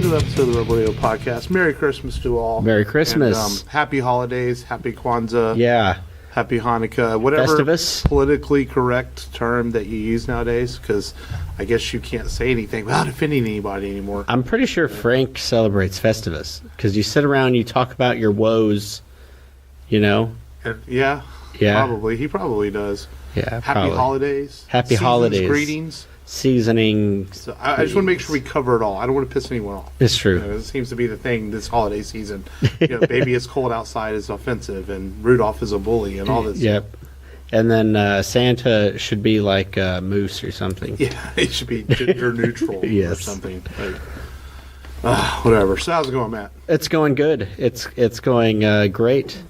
to another episode of the Rebel Radio Podcast. Merry Christmas to all. Merry Christmas. And, happy holidays. Happy Kwanzaa. Yeah. Happy Hanukkah. Whatever Festivus. Politically correct term that you use nowadays, because I guess you can't say anything without offending anybody anymore. I'm pretty sure Frank celebrates Festivus, because you sit around and you talk about your woes, you know? Yeah. Probably. He probably does. Yeah, Happy probably. holidays. Happy Seasons, holidays. Greetings. Seasoning. So I just want to make sure we cover it all. I don't want to piss anyone off. It's true. You know, it seems to be the thing this holiday season. You know, baby, it's cold outside is offensive, and Rudolph is a bully, and all this. Yep. And then Santa should be like Moose or something. Yeah, it should be gender neutral Yes. or something. Like, whatever. So how's it going, Matt? It's going good. It's going great.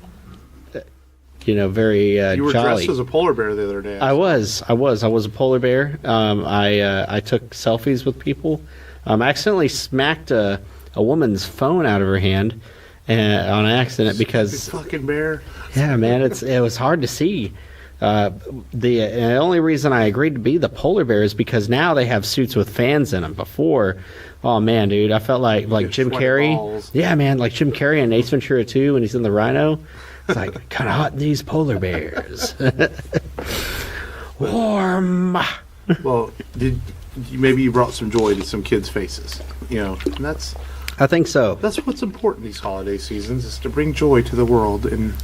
You know, very You were jolly. dressed as a polar bear the other day. I was a polar bear. I took selfies with people. I accidentally smacked a woman's phone out of her hand on accident because fucking bear. Yeah, man, it was hard to see. The only reason I agreed to be the polar bear is because now they have suits with fans in them. Before, oh man, dude, I felt like Jim Carrey. Balls. Yeah, man, like Jim Carrey in Ace Ventura 2 when he's in the Rhino. It's like kind of hot in these polar bears. Warm. Well, maybe you brought some joy to some kids' faces. You know, and I think so. that's what's important these holiday seasons, is to bring joy to the world, and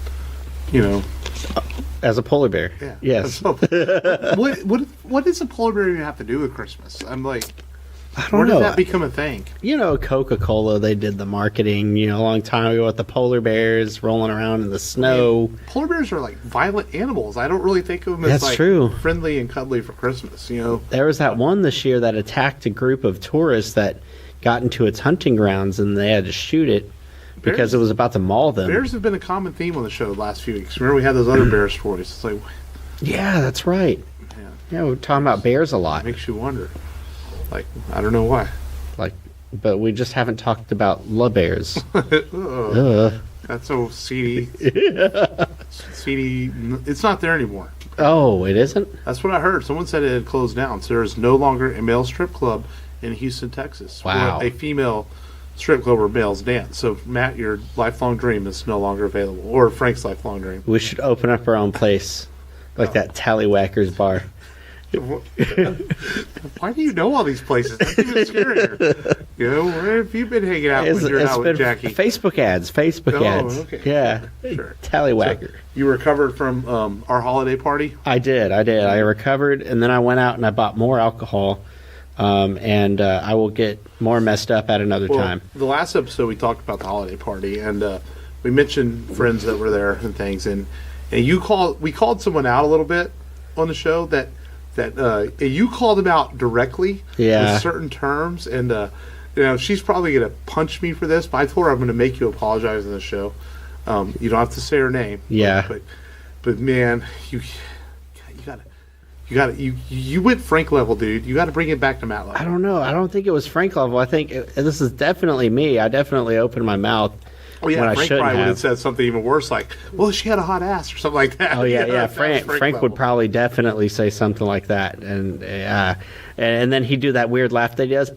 you know. As a polar bear. Yeah. Yes. What does a polar bear even have to do with Christmas? I'm like, I don't where know. did that become a thing? You know, Coca-Cola, they did the marketing, a long time ago with the polar bears rolling around in the snow. Polar bears are like violent animals. I don't really think of them as That's like true. friendly and cuddly for Christmas, you know. There was that one this year that attacked a group of tourists that got into its hunting grounds, and they had to shoot it because it was about to maul them. Bears have been a common theme on the show the last few weeks. Remember we had those other bear stories. It's like, Yeah, that's right. Yeah, we're talking about bears a lot. it makes you wonder. Like, I don't know why. But we just haven't talked about La Bears. Ugh. That's so seedy. Seedy. It's not there anymore. Oh, it isn't? That's what I heard. Someone said it had closed down. So there is no longer a male strip club in Houston, Texas. Wow. Or a female strip club where males dance. So, Matt, your lifelong dream is no longer available. Or Frank's lifelong dream. We should open up our own place, like that Tallywhackers bar. Why do you know all these places? That's even scarier. You know, where have you been hanging out when you're out with Jackie? Facebook ads. Okay. Yeah. Sure. Tallywhacker. So you recovered from our holiday party? I did. I recovered, and then I went out and I bought more alcohol, and I will get more messed up at another time. The last episode we talked about the holiday party, and we mentioned friends that were there and things, and we called someone out a little bit on the show that you called them out directly with certain terms, and she's probably gonna punch me for this, but I told her I'm gonna make you apologize on the show. You don't have to say her name. Yeah. But man, you went Frank level, dude. You got to bring it back to Matt level. I don't know. I don't think it was Frank level. I think this is definitely me. I definitely opened my mouth. Oh yeah, when Frank I shouldn't probably would have have said something even worse, like, "Well, she had a hot ass" or something like that. Oh yeah. Frank level. would probably definitely say something like that, and then he'd do that weird laugh that he does.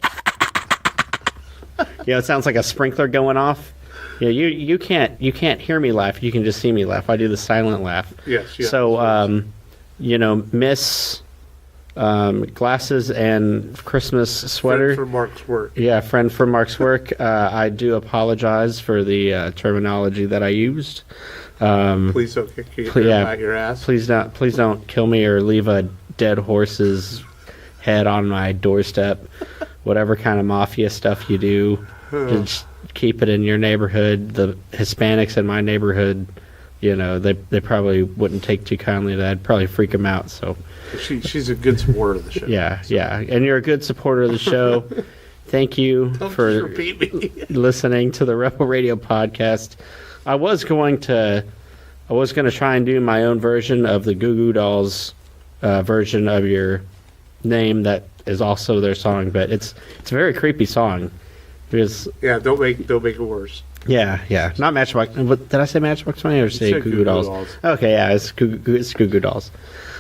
It sounds like a sprinkler going off. Yeah, you can't hear me laugh. You can just see me laugh. I do the silent laugh. Yes. So Miss glasses and Christmas sweater. Friend from Mark's work. Yeah, friend from Mark's work. I do apologize for the terminology that I used. Please don't kick you out your ass. Please don't kill me or leave a dead horse's head on my doorstep. Whatever kind of mafia stuff you do, just keep it in your neighborhood. The Hispanics in my neighborhood, they probably wouldn't take too kindly to that. I'd probably freak them out. So she's a good supporter of the show. Yeah, and you're a good supporter of the show. Thank you for listening to the Rebel Radio podcast. I was going to try and do my own version of the Goo Goo Dolls version of your name that is also their song, but it's a very creepy song. Because don't make it worse. Yeah, not Matchbox. Did I say Matchbox Money or say Goo Goo Dolls? Okay, yeah, it's Goo Goo Dolls.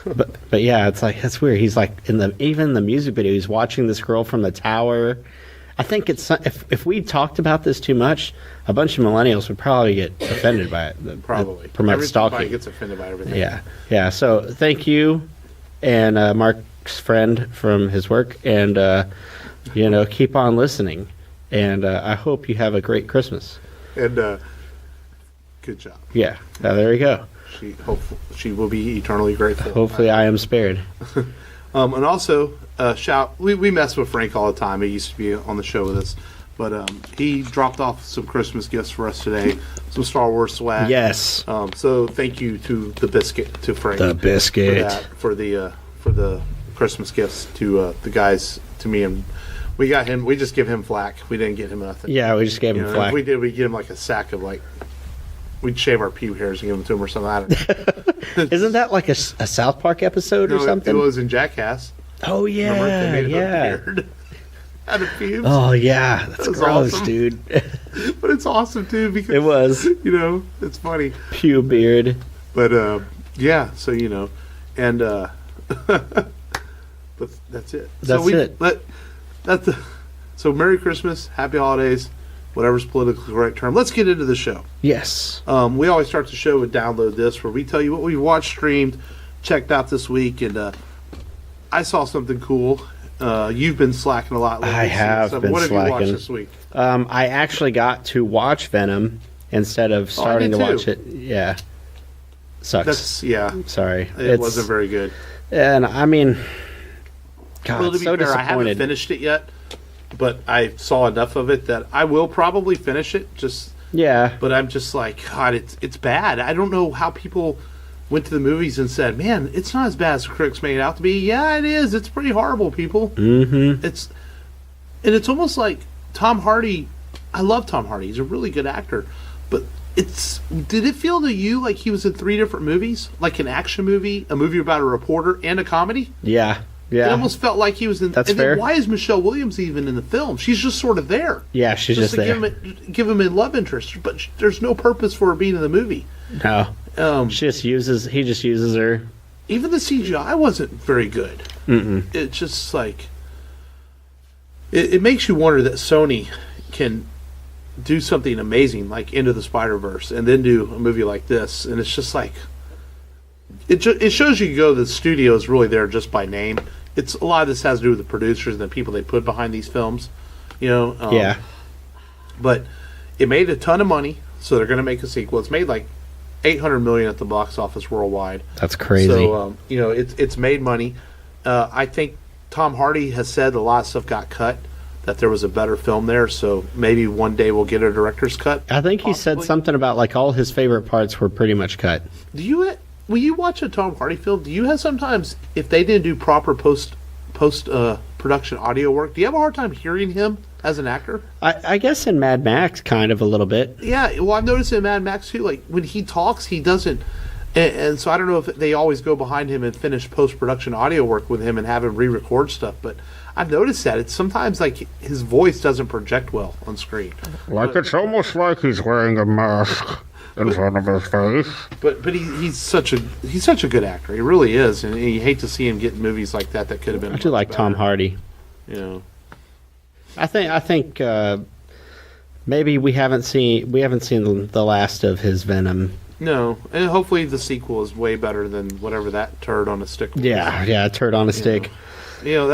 But yeah, it's weird. He's like even in the music video, he's watching this girl from the tower I think it's if we talked about this too much, a bunch of millennials would probably get offended by it. Probably promote stalking. Everybody gets offended by everything. Yeah. So thank you, and Mark's friend from his work, and keep on listening, and I hope you have a great Christmas. And good job. Yeah. There you go. She will be eternally grateful. Hopefully, I am spared. And also, we mess with Frank all the time. He used to be on the show with us. But he dropped off some Christmas gifts for us today. Some Star Wars swag. Yes. So thank you to the biscuit, to Frank. The biscuit. For the Christmas gifts to the guys, to me. And we got him, we just give him flack. We didn't get him nothing. Yeah, we just gave him flack. If we did, we'd get him like a sack of we'd shave our pube hairs and give them to him or something. I don't know. Isn't that like a South Park episode or something? It was in Jackass. Oh, yeah. Remember? They made a beard out of pubes. Oh, yeah. That's gross, awesome. Dude. But it's awesome, too, because... It was. It's funny. Pube beard. But, yeah, so, and, but that's it. So Merry Christmas, Happy Holidays, whatever's politically correct term. Let's get into the show. Yes. We always start the show with Download This, where we tell you what we watched, streamed, checked out this week, and I saw something cool. You've been slacking a lot lately. I have been slacking. What have you watched this week? I actually got to watch Venom instead of starting to watch it. Yeah. Sucks. Sorry. It wasn't very good. And, I mean, God, well, to be so fair, disappointed. I haven't finished it yet, but I saw enough of it that I will probably finish it. But I'm just like, God, it's bad. I don't know how people went to the movies and said, man, it's not as bad as the critics made it out to be. Yeah, it is. It's pretty horrible, people. Mm-hmm. It's almost like Tom Hardy. I love Tom Hardy. He's a really good actor. But did it feel to you like he was in 3 different movies? Like an action movie, a movie about a reporter, and a comedy? Yeah. Yeah. It almost felt like he was in... That's and fair. Then why is Michelle Williams even in the film? She's just sort of there. Yeah, she's just there. Give him a love interest, but there's no purpose for her being in the movie. No. He just uses her. Even the CGI wasn't very good. Mm-mm. It's just like... It makes you wonder that Sony can do something amazing like Into the Spider-Verse and then do a movie like this, and it's just like... It shows you the studio is really there just by name. A lot of this has to do with the producers and the people they put behind these films, yeah. But it made a ton of money, so they're going to make a sequel. It's made like $800 million at the box office worldwide. That's crazy. So it's made money. I think Tom Hardy has said a lot of stuff got cut, that there was a better film there. So maybe one day we'll get a director's cut. I think he said something about like all his favorite parts were pretty much cut. When you watch a Tom Hardy film, do you have sometimes, if they didn't do proper post production audio work, do you have a hard time hearing him as an actor? I guess in Mad Max, kind of a little bit. Yeah, well, I've noticed in Mad Max too, like when he talks, he doesn't, and so I don't know if they always go behind him and finish post production audio work with him and have him re-record stuff, but I've noticed that it's sometimes like his voice doesn't project well on screen. It's almost like he's wearing a mask in front of his face. But he's such a good actor. He really is, and you hate to see him get in movies like that could have been. I do like better. Tom Hardy. I think maybe we haven't seen the last of his Venom. No, and hopefully the sequel is way better than whatever that turd on a stick was. Yeah, turd on a stick. They're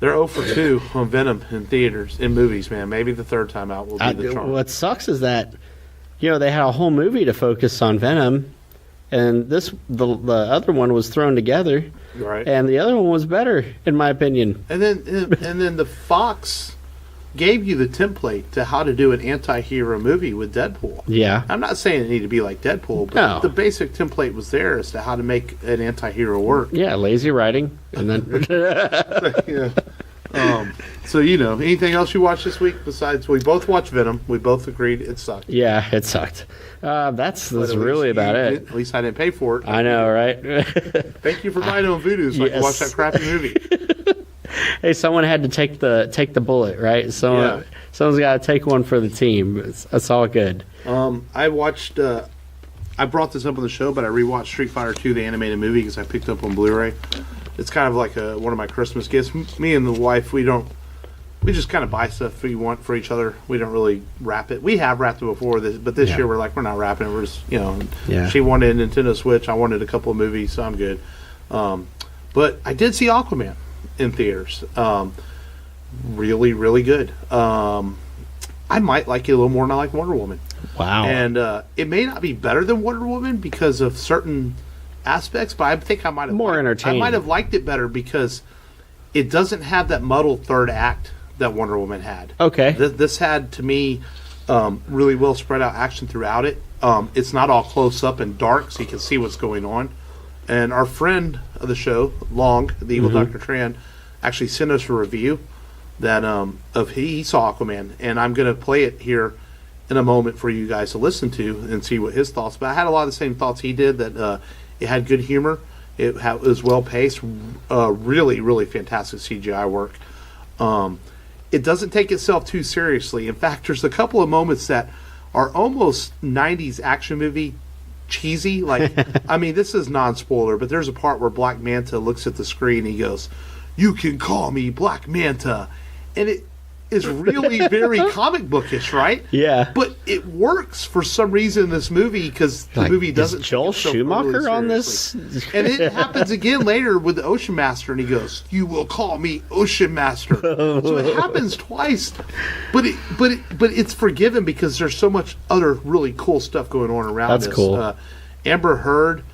0 for 2 on Venom in theaters, in movies, man. Maybe the third time out will be the charm. What sucks is that they had a whole movie to focus on Venom, and the other one was thrown together, right? And the other one was better, in my opinion. And then the Fox gave you the template to how to do an anti-hero movie with Deadpool. Yeah, I'm not saying it needed to be like Deadpool, but the basic template was there as to how to make an anti-hero work. Yeah, lazy writing, and then yeah. So anything else you watched this week besides we both watched Venom? We both agreed it sucked. Yeah, it sucked. That's really about it. At least I didn't pay for it. I know, right? Thank you for buying it on Vudu so I can watch that crappy movie. Hey, someone had to take the bullet, right? Someone's got to take one for the team. That's all good. I watched. I brought this up on the show, but I rewatched Street Fighter 2, the animated movie, because I picked up on Blu-ray. It's kind of like one of my Christmas gifts. Me and the wife, we don't we just kind of buy stuff we want for each other. We don't really wrap it. We have wrapped it before, but this year we're like, we're not wrapping it. We're just, she wanted a Nintendo Switch. I wanted a couple of movies, so I'm good. But I did see Aquaman in theaters. Really, really good. I might like it a little more than I like Wonder Woman. Wow. And it may not be better than Wonder Woman because of certain aspects, but I think I might have more entertaining. I might have liked it better because it doesn't have that muddled third act that Wonder Woman had. Okay. This had, to me, really well spread out action throughout it. It's not all close up and dark, so you can see what's going on. And our friend of the show, Long, the evil Dr. Tran, actually sent us a review that he saw Aquaman, and I'm going to play it here in a moment for you guys to listen to and see what his thoughts. But I had a lot of the same thoughts he did, that it had good humor, it was well paced, really, really fantastic CGI work. It doesn't take itself too seriously. In fact, there's a couple of moments that are almost 90s action movie cheesy. Like, I mean, this is non-spoiler, but there's a part where Black Manta looks at the screen and he goes, "You can call me Black Manta." And it is really very comic bookish, right? Yeah. But it works for some reason in this movie because the movie doesn't. Is Joel Schumacher on this? And it happens again later with the Ocean Master, and he goes, "You will call me Ocean Master." So it happens twice, but it's forgiven because there's so much other really cool stuff going on around. That's this. cool. Amber Heard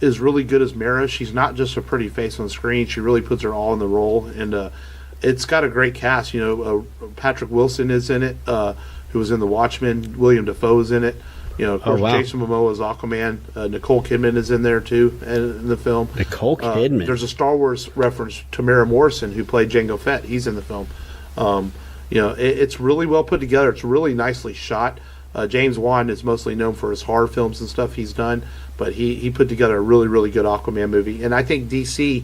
is really good as Mara. She's not just a pretty face on the screen. She really puts her all in the role, and it's got a great cast. Patrick Wilson is in it, who was in The Watchmen. William Dafoe is in it. Of course, Jason Momoa is Aquaman. Nicole Kidman is in there too in the film. Nicole Kidman. There's a Star Wars reference to Tamara Morrison, who played Jango Fett. He's in the film. It's really well put together. It's really nicely shot. James Wan is mostly known for his horror films and stuff he's done, but he put together a really, really good Aquaman movie. And I think DC,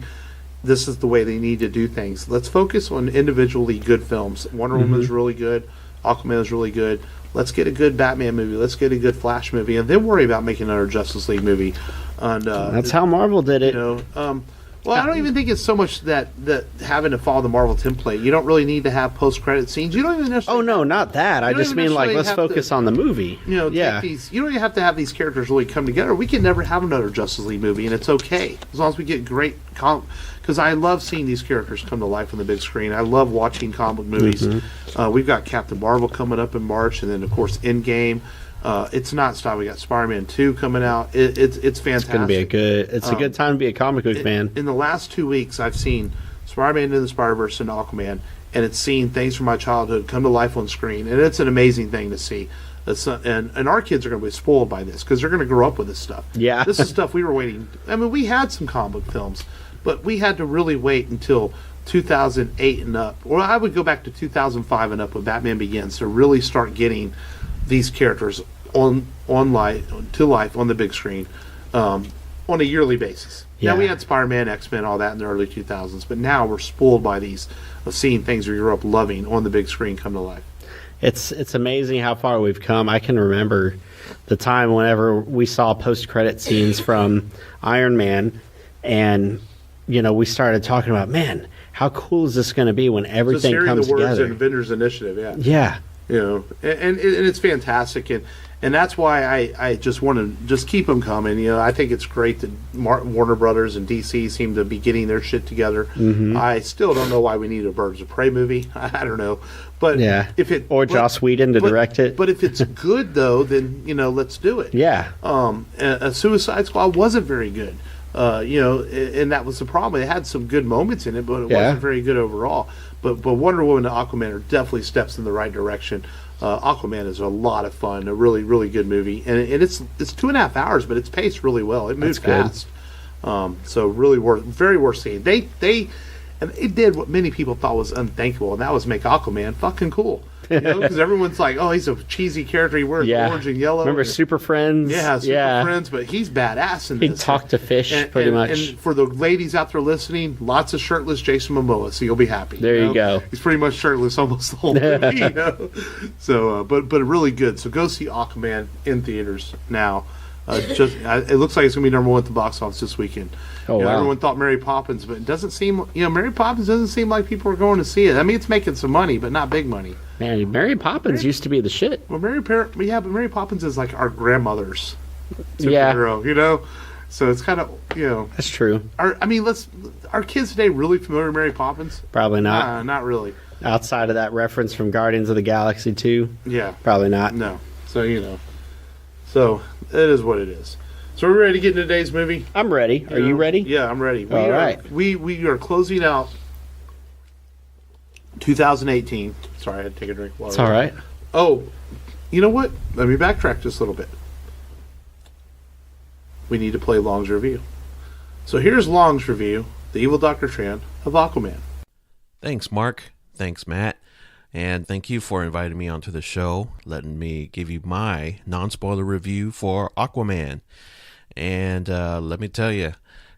this is the way they need to do things. Let's focus on individually good films. Wonder Woman is really good. Aquaman is really good. Let's get a good Batman movie. Let's get a good Flash movie, and then worry about making another Justice League movie. And that's how Marvel did it. Well, I don't even think it's so much that having to follow the Marvel template. You don't really need to have post-credit scenes. You don't even necessarily. Oh no, not that. I just mean let's focus on the movie. You don't even have to have these characters really come together. We can never have another Justice League movie, and it's okay as long as we get great because I love seeing these characters come to life on the big screen. I love watching comic movies. We've got Captain Marvel coming up in March, and then of course Endgame. It's not stopping. We got Spider-Man 2 coming out. It's fantastic. It's going to be a good time to be a comic book fan. In the last 2 weeks, I've seen Spider-Man Into the Spider-Verse and Aquaman, and it's seen things from my childhood come to life on screen, and it's an amazing thing to see. And our kids are going to be spoiled by this because they're going to grow up with this stuff. Yeah. This is stuff we were waiting. I mean, we had some comic book films, but we had to really wait until 2008 and up, or I would go back to 2005 and up when Batman Begins to really start getting these characters on life on the big screen on a yearly basis. Yeah, we had Spider-Man, X-Men, all that in the early 2000s, but now we're spoiled by these of seeing things we grew up loving on the big screen come to life. It's amazing how far we've come. I can remember the time whenever we saw post-credit scenes from Iron Man, and we started talking about, man, how cool is this going to be when everything comes together? Just hearing the words in Avengers Initiative, yeah. And it's fantastic, and that's why I just want to just keep them coming. I think it's great that Warner Brothers and DC seem to be getting their shit together. I still don't know why we need a Birds of Prey movie. I don't know, but Joss Whedon to direct it. But if it's good though, then let's do it. Yeah. A Suicide Squad wasn't very good. And that was the problem. It had some good moments in it, but it wasn't very good overall. But Wonder Woman and Aquaman are definitely steps in the right direction. Aquaman is a lot of fun, a really, really good movie, and it's 2.5 hours, but it's paced really well. It moves fast, so really very worth seeing. They did what many people thought was unthinkable, and that was make Aquaman fucking cool. Because everyone's like, oh, he's a cheesy character. He wears orange and yellow. Remember Super Friends? Yeah, Super Friends, but he's badass in this. He talked to fish, pretty much. And for the ladies out there listening, lots of shirtless Jason Momoa, so you'll be happy. There you go. He's pretty much shirtless almost the whole movie, So, but really good. So go see Aquaman in theaters now. It looks like it's going to be number one at the box office this weekend. Oh, wow. Everyone thought Mary Poppins, but it doesn't seem, Mary Poppins doesn't seem like people are going to see it. I mean, it's making some money, but not big money. Man, Mary Poppins used to be the shit. Well, but Mary Poppins is like our grandmother's Yeah. superhero, So it's kind of, That's true. Are kids today really familiar with Mary Poppins? Probably not. Not really. Outside of that reference from Guardians of the Galaxy 2? Yeah. Probably not. No. So, So it is what it is. So we're ready to get into today's movie? I'm ready. Are you ready? Yeah, I'm ready. All right. We are closing out 2018. Sorry, I had to take a drink of water. It's all right. Oh, you know what? Let me backtrack just a little bit. We need to play Long's review. So here's Long's review, The Evil Dr. Tran of Aquaman. Thanks, Mark. Thanks, Matt. And thank you for inviting me onto the show, letting me give you my non-spoiler review for Aquaman. And let me tell you,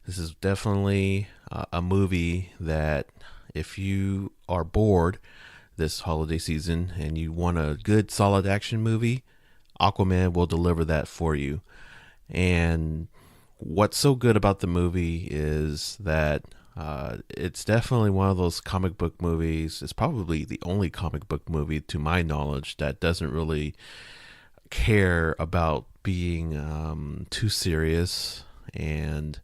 this is definitely a movie that if you are bored this holiday season and you want a good, solid action movie, Aquaman will deliver that for you. And what's so good about the movie is that it's definitely one of those comic book movies. It's probably the only comic book movie, to my knowledge, that doesn't really care about being too serious. And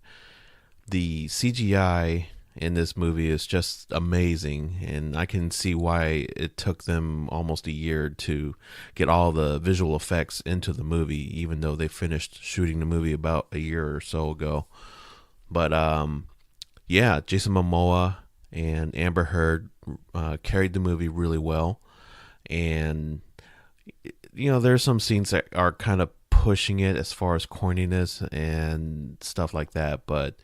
the CGI in this movie is just amazing, and I can see why it took them almost a year to get all the visual effects into the movie, even though they finished shooting the movie about a year or so ago. But yeah, Jason Momoa and Amber Heard carried the movie really well. And there's some scenes that are kind of pushing it as far as corniness and stuff like that, but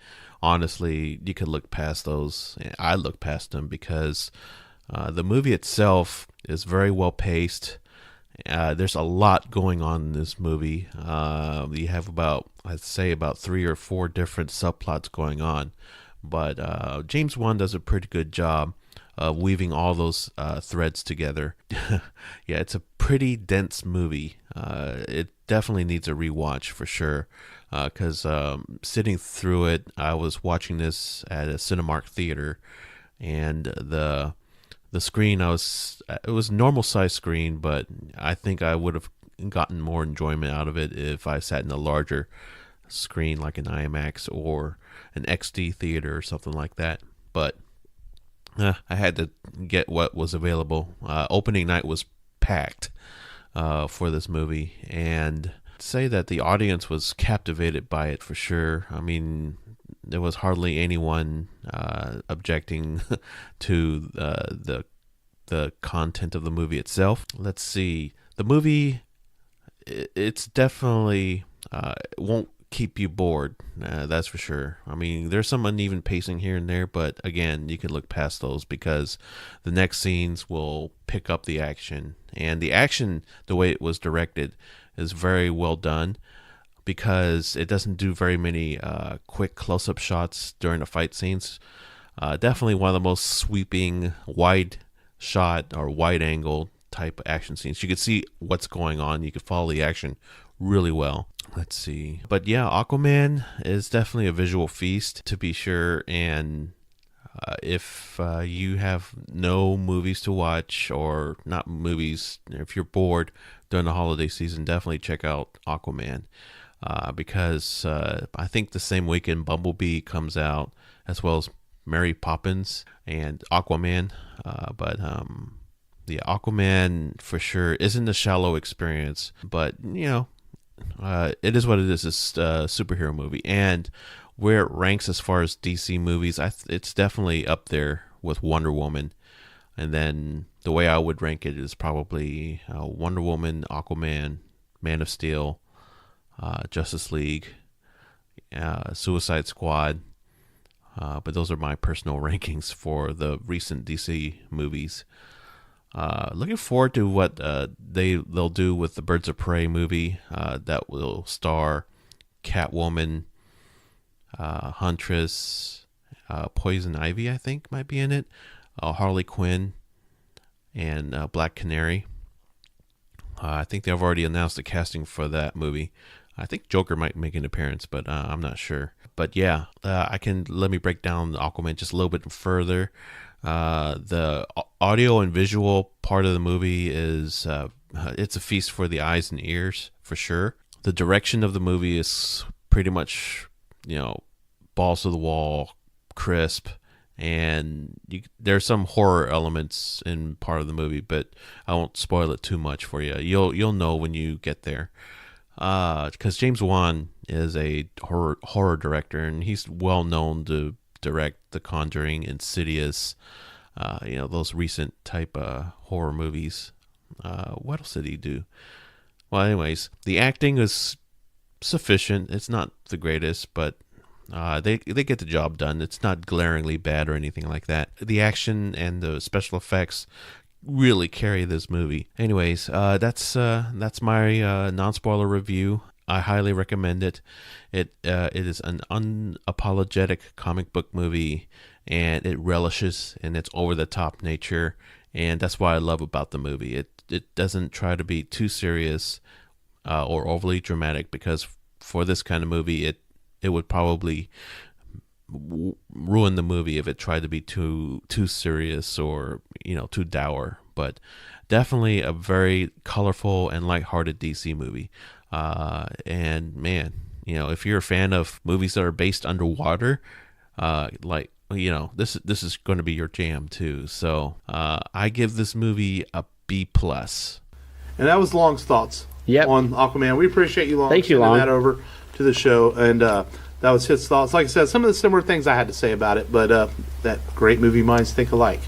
honestly, you could look past those. I look past them because the movie itself is very well paced. There's a lot going on in this movie. You have I'd say about 3 or 4 different subplots going on, but James Wan does a pretty good job of weaving all those threads together. Yeah, it's a pretty dense movie. It definitely needs a rewatch for sure. Because sitting through it, I was watching this at a Cinemark theater, and the screen it was normal size screen, but I think I would have gotten more enjoyment out of it if I sat in a larger screen like an IMAX or an XD theater or something like that. But I had to get what was available. Opening night was packed for this movie, and say that the audience was captivated by it for sure. I mean, there was hardly anyone objecting to the content of the movie itself. Let's see. The movie, it's definitely won't keep you bored. That's for sure. I mean, there's some uneven pacing here and there, but again, you can look past those because the next scenes will pick up the action. And the action, the way it was directed, is very well done because it doesn't do very many quick close-up shots during the fight scenes. Definitely one of the most sweeping wide shot or wide angle type action scenes. You could see what's going on. You could follow the action really well. Let's see. But yeah, Aquaman is definitely a visual feast to be sure. And if you have no movies to watch, or not movies, if you're bored during the holiday season, definitely check out Aquaman because I think the same weekend Bumblebee comes out, as well as Mary Poppins and Aquaman. But yeah, Aquaman for sure isn't a shallow experience, but it is what it is. It's a superhero movie, and where it ranks as far as DC movies, it's definitely up there with Wonder Woman. And then the way I would rank it is probably Wonder Woman, Aquaman, Man of Steel, Justice League, Suicide Squad. But those are my personal rankings for the recent DC movies. Looking forward to what they'll do with the Birds of Prey movie that will star Catwoman, Huntress, Poison Ivy, I think might be in it, Harley Quinn, and Black Canary. I think they've already announced the casting for that movie. I think Joker might make an appearance, but I'm not sure. But yeah, let me break down Aquaman just a little bit further. The audio and visual part of the movie is it's a feast for the eyes and ears for sure. The direction of the movie is pretty much, balls to the wall, crisp, and there's some horror elements in part of the movie, but I won't spoil it too much for you. You'll know when you get there. Because James Wan is a horror director, and he's well known to direct The Conjuring, Insidious, those recent type horror movies. What else did he do? Well, anyways, the acting is sufficient. It's not the greatest, but they get the job done. It's not glaringly bad or anything like that. The action and the special effects really carry this movie. Anyways, that's my non-spoiler review. I highly recommend it. It is an unapologetic comic book movie, and it relishes in its over-the-top nature, and that's what I love about the movie. It doesn't try to be too serious or overly dramatic, because for this kind of movie, it would probably ruin the movie if it tried to be too serious or too dour. But definitely a very colorful and lighthearted DC movie. And man, if you're a fan of movies that are based underwater, this is going to be your jam too. So I give this movie a B+. And that was Long's thoughts on Aquaman. We appreciate you, Long. Thank you, sending Long. that over to the show, and that was his thoughts. Like I said, some of the similar things I had to say about it, but that great movie minds think alike,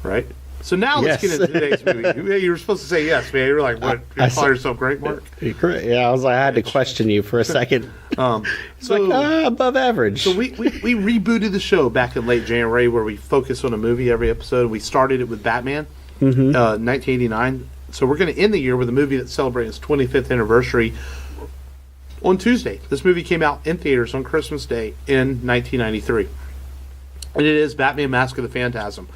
right? So now let's get into today's movie. You were supposed to say yes, man. You were like, what? You call yourself great, Mark? Yeah, I had to question you for a second. Above average. So we rebooted the show back in late January, where we focus on a movie every episode. We started it with Batman, 1989. So we're going to end the year with a movie that's celebrating its 25th anniversary on Tuesday. This movie came out in theaters on Christmas Day in 1993. And it is Batman Mask of the Phantasm.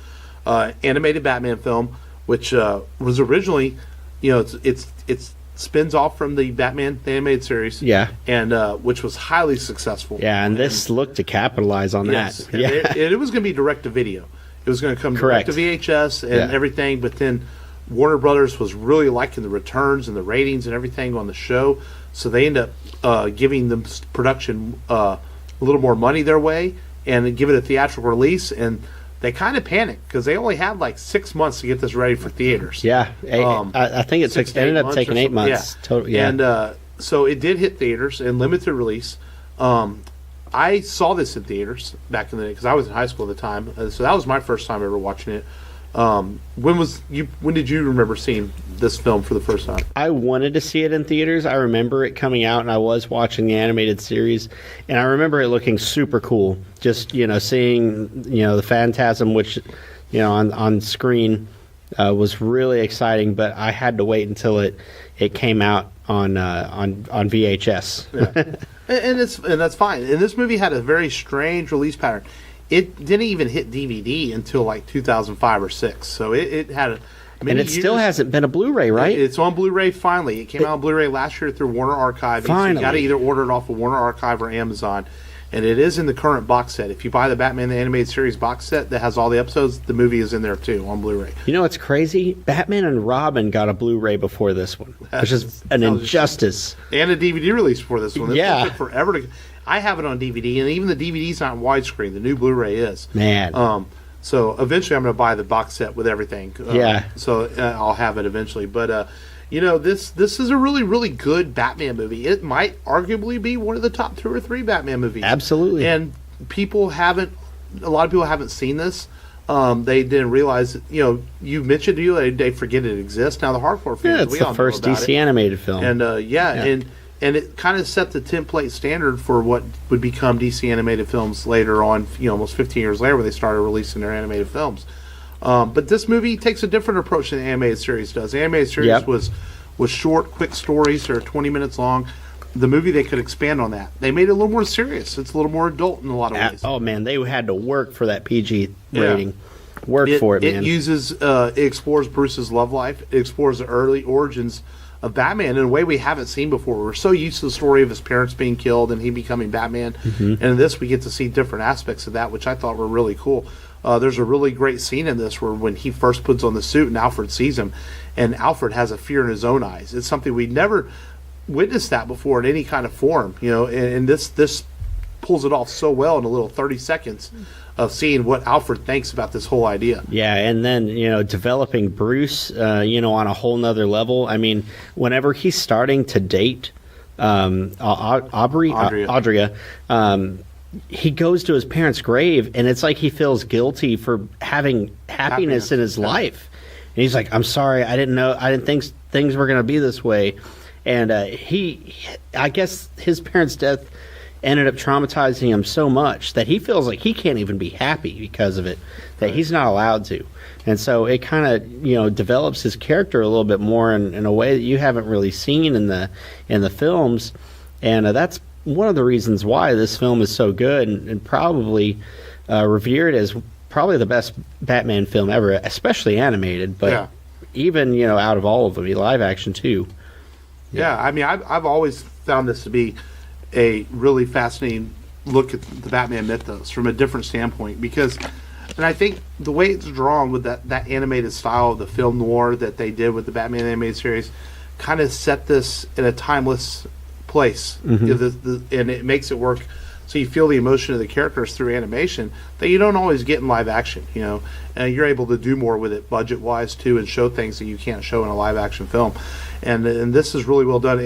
Animated Batman film, which was originally, it's spins off from the Batman the animated series, and which was highly successful. Yeah, and this looked to capitalize on that. Yeah, it was going to be direct to video. It was going to come direct to VHS and everything, but then Warner Brothers was really liking the returns and the ratings and everything on the show, so they ended up giving the production a little more money their way and give it a theatrical release. And they kind of panicked because they only had like 6 months to get this ready for theaters. Yeah, I think it ended up taking 8 months. Yeah. Total, yeah. And so it did hit theaters in limited release. I saw this in theaters back in the day because I was in high school at the time. So that was my first time ever watching it. When did you remember seeing this film for the first time? I wanted to see it in theaters. I remember it coming out, and I was watching the animated series, and I remember it looking super cool. Just seeing the Phantasm, which on screen was really exciting. But I had to wait until it came out on VHS. Yeah. and that's fine. And this movie had a very strange release pattern. It didn't even hit DVD until like 2005 or 6. So it had and it still hasn't been a Blu-ray, right? It's on Blu-ray finally. It came out on Blu-ray last year through Warner Archive. Finally. So you got to either order it off of Warner Archive or Amazon. And it is in the current box set. If you buy the Batman the Animated Series box set that has all the episodes, the movie is in there too on Blu-ray. You know what's crazy? Batman and Robin got a Blu-ray before this one, which is an injustice. And a DVD release for this one. This Yeah. took forever to. I have it on DVD, and even the DVD's not in widescreen. The new Blu-ray is. Man. So eventually I'm going to buy the box set with everything. So I'll have it eventually. But, this is a really, really good Batman movie. It might arguably be one of the top 2 or 3 Batman movies. Absolutely. And a lot of people haven't seen this. They didn't realize, you mentioned they forget it exists. Now the hardcore fans, it's the first DC animated film. And, and it kind of set the template standard for what would become DC animated films later on, almost 15 years later, where they started releasing their animated films. But this movie takes a different approach than the animated series does. The animated series was short, quick stories. They're 20 minutes long. The movie, they could expand on that. They made it a little more serious. It's a little more adult in a lot of ways. Oh, man, they had to work for that PG rating. Work for it, man. It explores Bruce's love life. It explores the early origins of Batman in a way we haven't seen before. We're so used to the story of his parents being killed and he becoming Batman, and in this we get to see different aspects of that, which I thought were really cool. There's a really great scene in this where when he first puts on the suit and Alfred sees him, and Alfred has a fear in his own eyes. It's something we never witnessed that before in any kind of form, and this pulls it off so well in a little 30 seconds of seeing what Alfred thinks about this whole idea. Yeah, and then, developing Bruce, on a whole nother level. I mean, whenever he's starting to date Audrey, he goes to his parents' grave, and it's like he feels guilty for having happiness in his life. And he's like, I'm sorry, I didn't think things were going to be this way. And I guess his parents' death ended up traumatizing him so much that he feels like he can't even be happy because of it, that he's not allowed to. And so it kind of, develops his character a little bit more in a way that you haven't really seen in the films. And that's one of the reasons why this film is so good and probably revered as probably the best Batman film ever, especially animated, but even, out of all of them, live action too. Yeah, I mean, I've always found this to be a really fascinating look at the Batman mythos from a different standpoint, because, and I think the way it's drawn with that animated style of the film noir that they did with the Batman animated series kind of set this in a timeless place, and it makes it work so you feel the emotion of the characters through animation that you don't always get in live action, and you're able to do more with it budget wise too, and show things that you can't show in a live action film. And this is really well done.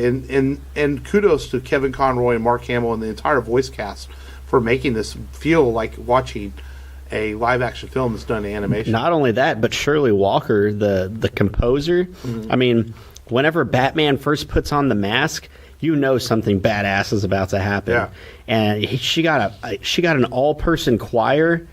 And kudos to Kevin Conroy and Mark Hamill and the entire voice cast for making this feel like watching a live action film that's done in animation. Not only that, but Shirley Walker, the composer. I mean, whenever Batman first puts on the mask, something badass is about to happen. Yeah. And she got an all-person choir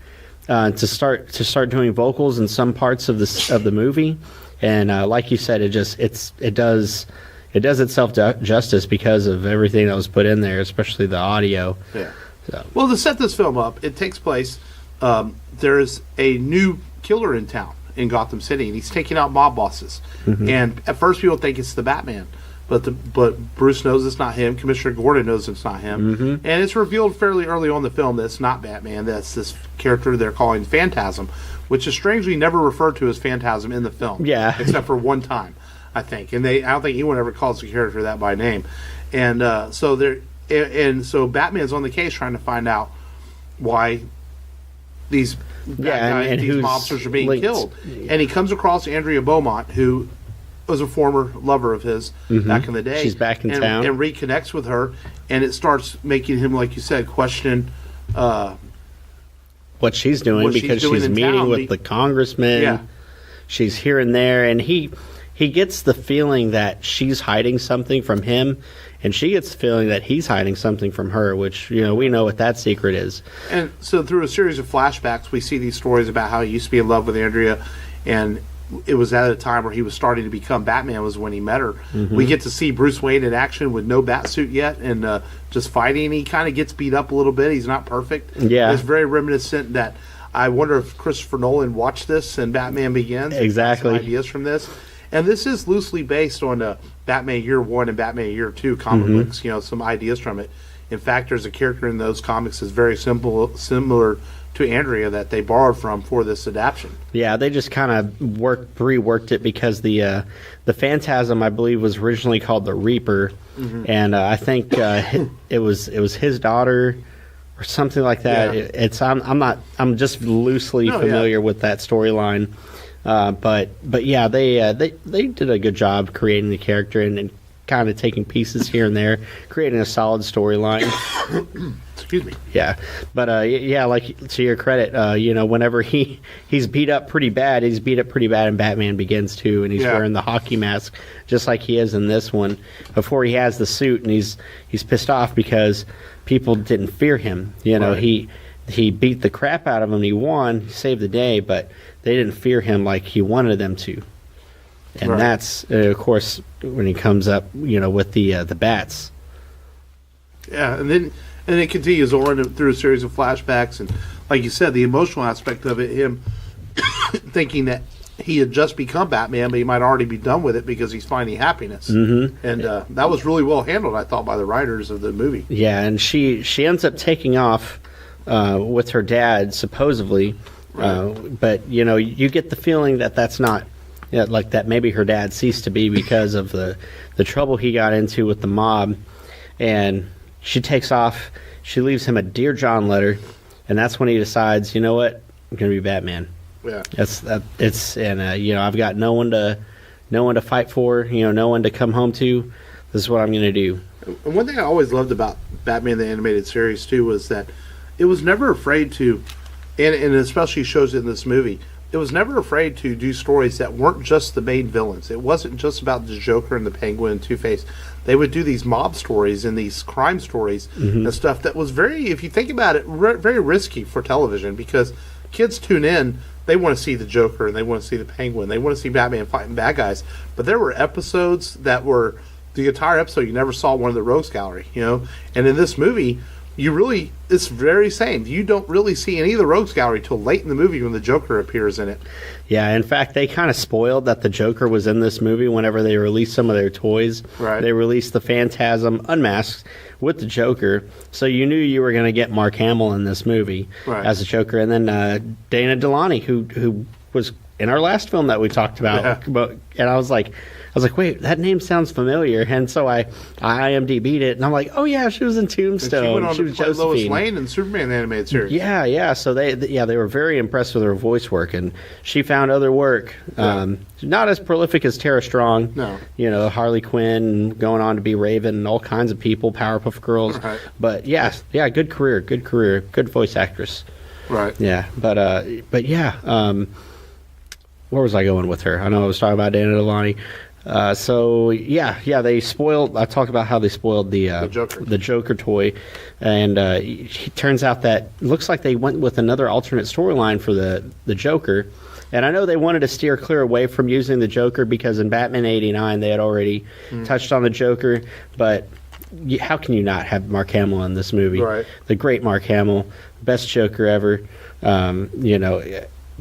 to start doing vocals in some parts of the movie. And like you said, it does itself justice because of everything that was put in there, especially the audio. Yeah. So. Well, to set this film up, it takes place. There is a new killer in town in Gotham City, and he's taking out mob bosses. And at first, people think it's the Batman, but Bruce knows it's not him. Commissioner Gordon knows it's not him, and it's revealed fairly early on in the film that it's not Batman. That's this character they're calling Phantasm, which is strangely never referred to as Phantasm in the film. Yeah. Except for one time, I think. And I don't think anyone ever calls the character that by name. And so Batman's on the case trying to find out why these mobsters are being killed. And he comes across Andrea Beaumont, who was a former lover of his back in the day. She's back in town. And reconnects with her. And it starts making him, like you said, question what she's doing, because she's meeting with the congressman. Yeah. She's here and there, and he gets the feeling that she's hiding something from him, and she gets the feeling that he's hiding something from her, which, we know what that secret is. And so through a series of flashbacks, we see these stories about how he used to be in love with Andrea, and it was at a time where he was starting to become Batman was when he met her. We get to see Bruce Wayne in action with no bat suit yet, and just fighting. He kind of gets beat up a little bit. He's not perfect. Yeah. It's very reminiscent that I wonder if Christopher Nolan watched this and Batman Begins. Exactly. Some ideas from this. And this is loosely based on Batman Year 1 and Batman Year 2 comic books, some ideas from it. In fact, there's a character in those comics that's very similar to Andrea that they borrowed from for this adaptation. Yeah, they just kind of reworked it because the Phantasm, I believe, was originally called the Reaper, and I think it was his daughter or something like that. Yeah. I'm just loosely familiar with that storyline, but yeah, they did a good job creating the character and kind of taking pieces here and there, creating a solid storyline. Excuse me. Yeah, but like, to your credit, whenever he's beat up pretty bad, he's beat up pretty bad in Batman Begins too, and he's wearing the hockey mask just like he is in this one. Before he has the suit, and he's pissed off because people didn't fear him. Right. He beat the crap out of him. He won, he saved the day, but they didn't fear him like he wanted them to. And that's of course when he comes up, with the bats. Yeah, and it continues on through a series of flashbacks, and like you said, the emotional aspect of it, him thinking that he had just become Batman, but he might already be done with it because he's finding happiness. Mm-hmm. And that was really well handled, I thought, by the writers of the movie. Yeah, and she ends up taking off with her dad, supposedly. Right. But, you get the feeling that that's not, like that maybe her dad ceased to be because of the trouble he got into with the mob. And she takes off. She leaves him a Dear John letter. And that's when he decides, you know what, I'm going to be Batman. Yeah, I've got no one to fight for, no one to come home to. This is what I'm going to do. And one thing I always loved about Batman the Animated Series too was that it was never afraid to, and especially shows it in this movie, it was never afraid to do stories that weren't just the main villains. It wasn't just about the Joker and the Penguin and Two-Face. They would do these mob stories and these crime stories and stuff that was very, if you think about it, very risky for television, because kids tune in. They want to see the Joker and they want to see the Penguin. They want to see Batman fighting bad guys. But there were episodes that were, the entire episode, you never saw one of the Rogues Gallery, And in this movie, it's very same. You don't really see any of the Rogues Gallery till late in the movie when the Joker appears in it. Yeah, in fact, they kind of spoiled that the Joker was in this movie whenever they released some of their toys. Right. They released the Phantasm unmasked with the Joker, so you knew you were going to get Mark Hamill in this movie as a Joker. And then Dana Delany, who was in our last film that we talked about. Yeah. And I was like, wait, that name sounds familiar. And so I IMDb'd it, and I'm like, oh yeah, she was in Tombstone. And she went on to play Josephine. Lois Lane in Superman the Animated Series. Yeah. So they were very impressed with her voice work, and she found other work. Not as prolific as Tara Strong. No. Harley Quinn, going on to be Raven, and all kinds of people, Powerpuff Girls. Right. But yeah, good career, good voice actress. Right. Yeah, but yeah. Where was I going with her? I know I was talking about Dana Delany. They spoiled. I talked about how they spoiled the Joker toy, and it turns out that it looks like they went with another alternate storyline for the Joker. And I know they wanted to steer clear away from using the Joker because in Batman '89 they had already touched on the Joker. But how can you not have Mark Hamill in this movie? Right. The great Mark Hamill, best Joker ever.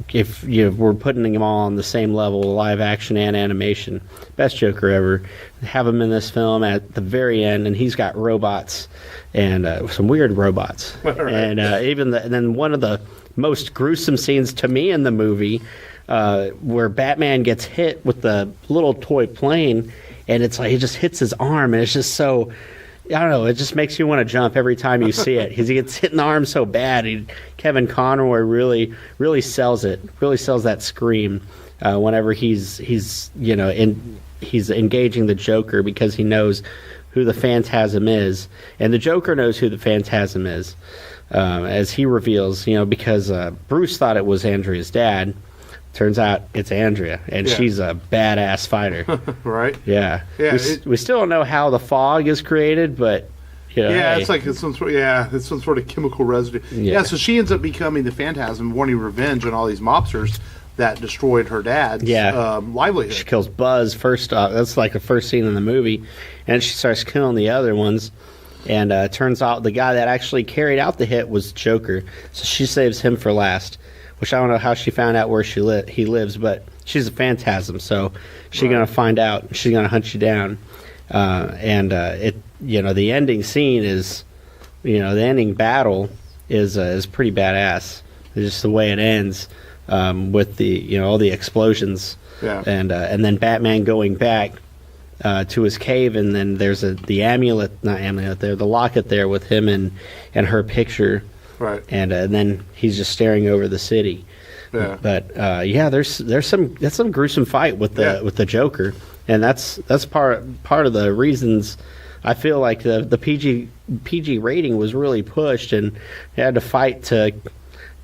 If we're putting them all on the same level, live action and animation, best Joker ever. Have him in this film at the very end, and he's got robots and some weird robots. Right. And and then one of the most gruesome scenes to me in the movie, where Batman gets hit with the little toy plane, and it's like he just hits his arm, and it's just so. I don't know. It just makes you want to jump every time you see it because he gets hit in the arm so bad. Kevin Conroy really sells it. Really sells that scream whenever he's engaging the Joker because he knows who the Phantasm is, and the Joker knows who the Phantasm is, as he reveals. Because Bruce thought it was Andrea's dad. Turns out it's Andrea, and she's a badass fighter. Right? Yeah. We still don't know how the fog is created, but it's like it's some sort of chemical residue. Yeah. So she ends up becoming the Phantasm, wanting revenge on all these mobsters that destroyed her dad's livelihood. She kills Buzz first off. That's like the first scene in the movie, and she starts killing the other ones. And turns out the guy that actually carried out the hit was Joker, so she saves him for last. Which I don't know how she found out where he lives, but she's a Phantasm, so she's gonna find out. She's gonna hunt you down, the ending scene is, the ending battle is pretty badass. It's just the way it ends, with the all the explosions, and then Batman going back to his cave, and then there's the locket there with him and her picture. Right. And then he's just staring over the city. Yeah. But there's some gruesome fight with the Joker, and that's part of the reasons I feel like the PG rating was really pushed, and they had to fight to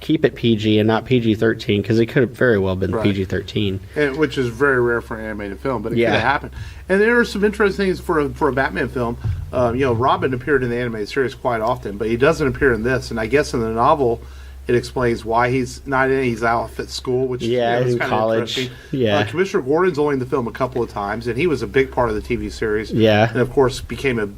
keep it PG and not PG-13 because it could have very well been PG-13, which is very rare for an animated film, but it could have happened. And there are some interesting things for a Batman film. Robin appeared in the animated series quite often, but he doesn't appear in this. And I guess in the novel, it explains why he's not in it. He's out at school, which he's in college. Commissioner Gordon's only in the film a couple of times, and he was a big part of the TV series. Yeah, and of course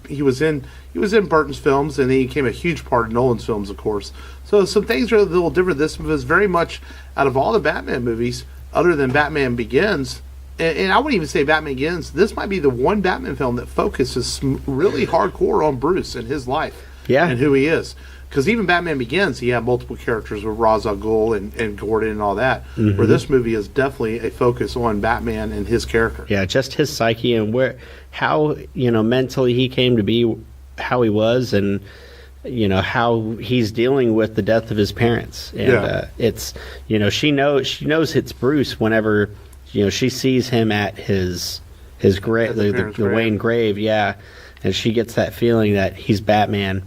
he was in Burton's films, and then he became a huge part of Nolan's films, of course. So some things are a little different. This was very much, out of all the Batman movies, other than Batman Begins, and I wouldn't even say Batman Begins, this might be the one Batman film that focuses really hardcore on Bruce and his life and who he is. Because even Batman Begins, he had multiple characters with Ra's al Ghul and Gordon and all that. Mm-hmm. Where this movie is definitely a focus on Batman and his character. Yeah, just his psyche and how mentally he came to be, how he was, and how he's dealing with the death of his parents. And it's she knows it's Bruce whenever she sees him at his grave, the Wayne grave. Yeah, and she gets that feeling that he's Batman.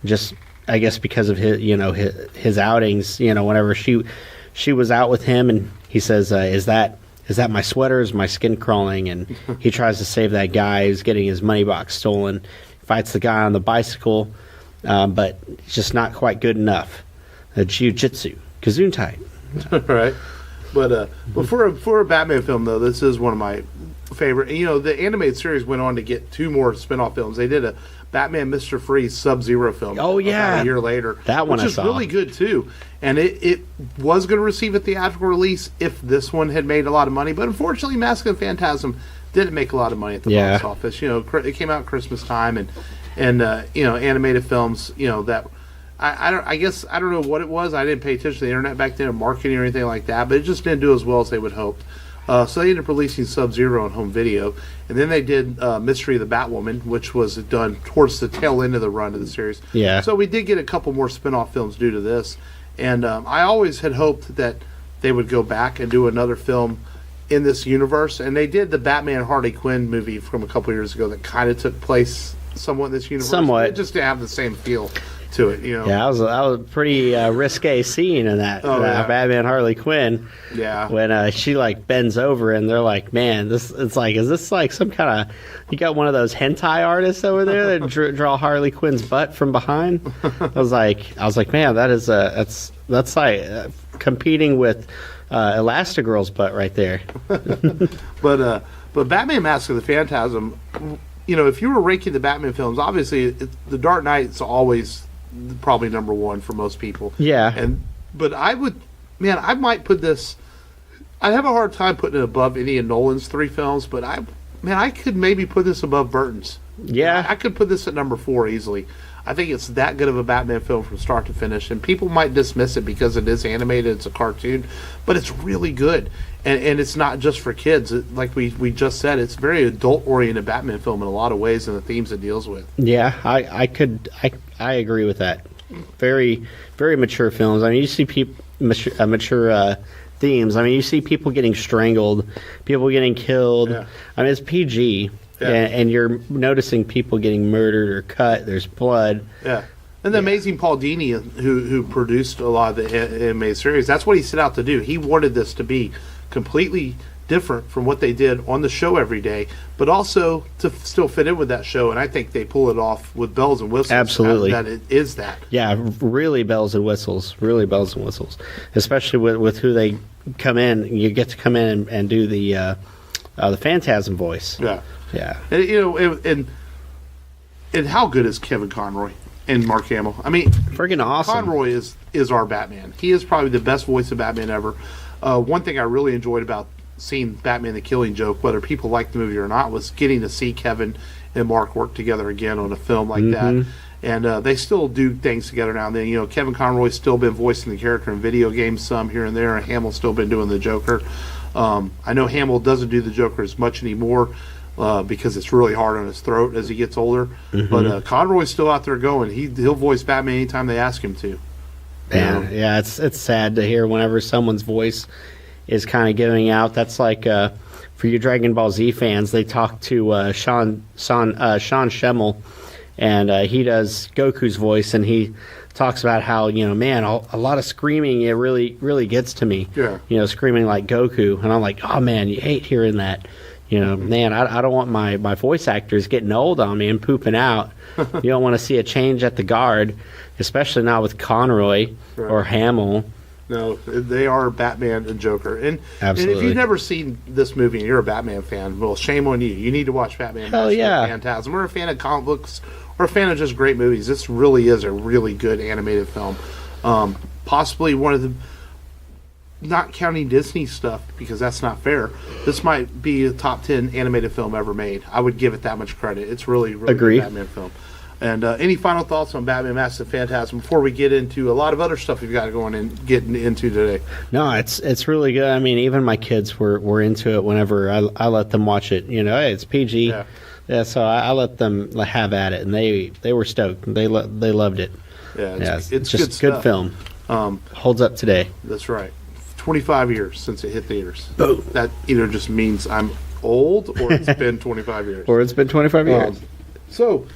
Just I guess because of his outings, whenever she was out with him, and he says, "Is that my sweater? Is my skin crawling?" And he tries to save that guy who's getting his money box stolen. Fights the guy on the bicycle, but it's just not quite good enough. Jiu-jitsu, Gesundheit. Right, but for a Batman film though, this is one of my favorite. The animated series went on to get 2 more spin-off films. They did a Batman Mr. Freeze Sub-Zero film. Oh yeah, about a year later. That one which is really good too. And it was going to receive a theatrical release if this one had made a lot of money, but unfortunately, Mask of the Phantasm didn't make a lot of money at the box office. It came out Christmas time, and animated films. That I guess I don't know what it was. I didn't pay attention to the internet back then, or marketing or anything like that. But it just didn't do as well as they would hoped. So they ended up releasing Sub-Zero on home video, and then they did Mystery of the Batwoman, which was done towards the tail end of the run of the series. Yeah. So we did get a couple more spin-off films due to this, and I always had hoped that they would go back and do another film in this universe, and they did the Batman Harley Quinn movie from a couple years ago that kind of took place somewhat in this universe. Somewhat. Just to have the same feel to it, Yeah, that was a pretty risque scene in that Batman Harley Quinn. Yeah. When she bends over and they're like, man, is this like some kind of, you got one of those hentai artists over there that draw Harley Quinn's butt from behind? I was like, man, that's like competing with Elastigirl's butt right there. But Batman Mask of the Phantasm, if you were ranking the Batman films, obviously The Dark Knight's always probably number one for most people. Yeah. But I might put this. I have a hard time putting it above any of Nolan's 3 films, but I could maybe put this above Burton's. Yeah. I could put this at number 4 easily. I think it's that good of a Batman film from start to finish, and people might dismiss it because it is animated, it's a cartoon, but it's really good, and it's not just for kids. Like we just said, it's a very adult-oriented Batman film in a lot of ways, and the themes it deals with. Yeah, I agree with that. Very, very mature films. I mean, you see mature themes. I mean, you see people getting strangled, people getting killed. Yeah. I mean, it's PG. Yeah. And you're noticing people getting murdered or cut. There's blood. Yeah. And the amazing Paul Dini, who produced a lot of the animated series, that's what he set out to do. He wanted this to be completely different from what they did on the show every day, but also to still fit in with that show. And I think they pull it off with bells and whistles. Absolutely. That it is that. Yeah, really bells and whistles. Really bells and whistles. Especially with who they come in. You get to come in and do the Phantasm voice. Yeah. Yeah, and how good is Kevin Conroy and Mark Hamill? I mean, freaking awesome. Conroy is our Batman. He is probably the best voice of Batman ever. One thing I really enjoyed about seeing Batman: The Killing Joke, whether people liked the movie or not, was getting to see Kevin and Mark work together again on a film like that. And they still do things together now and then. Kevin Conroy's still been voicing the character in video games some here and there, and Hamill's still been doing the Joker. I know Hamill doesn't do the Joker as much anymore. Because it's really hard on his throat as he gets older. But Conroy's still out there going. He'll voice Batman anytime they ask him to. Yeah, it's sad to hear whenever someone's voice is kind of giving out. That's like for you Dragon Ball Z fans, they talk to Sean Schemmel, and he does Goku's voice, and he talks about how man, a lot of screaming, it really gets to me. Yeah. Screaming like Goku, and I'm like, oh man, you hate hearing that. Man, I don't want my voice actors getting old on me and pooping out. You don't want to see a change at the guard, especially not with Conroy or Hamill. No, they are Batman and Joker. And if you've never seen this movie and you're a Batman fan, well, shame on you. You need to watch Batman. Hell yeah. Phantasm. Or a fan of comic books or a fan of just great movies. This really is a really good animated film. Possibly one of the... not counting Disney stuff because that's not fair, this might be a top 10 animated film ever made. I would give it that much credit. It's really Agree. good Batman film. And any final thoughts on Batman Mask and Phantasm before we get into a lot of other stuff we've got going and getting into today? No, it's really good. I mean, even my kids were into it whenever I let them watch it. You know, hey, it's PG. Yeah, so I let them have at it, and they were stoked. They loved it. Yeah, it's just good film. Holds up today. That's right. 25 years since it hit theaters. Boom. That either just means I'm old or it's been 25 years. Or it's been 25 years. So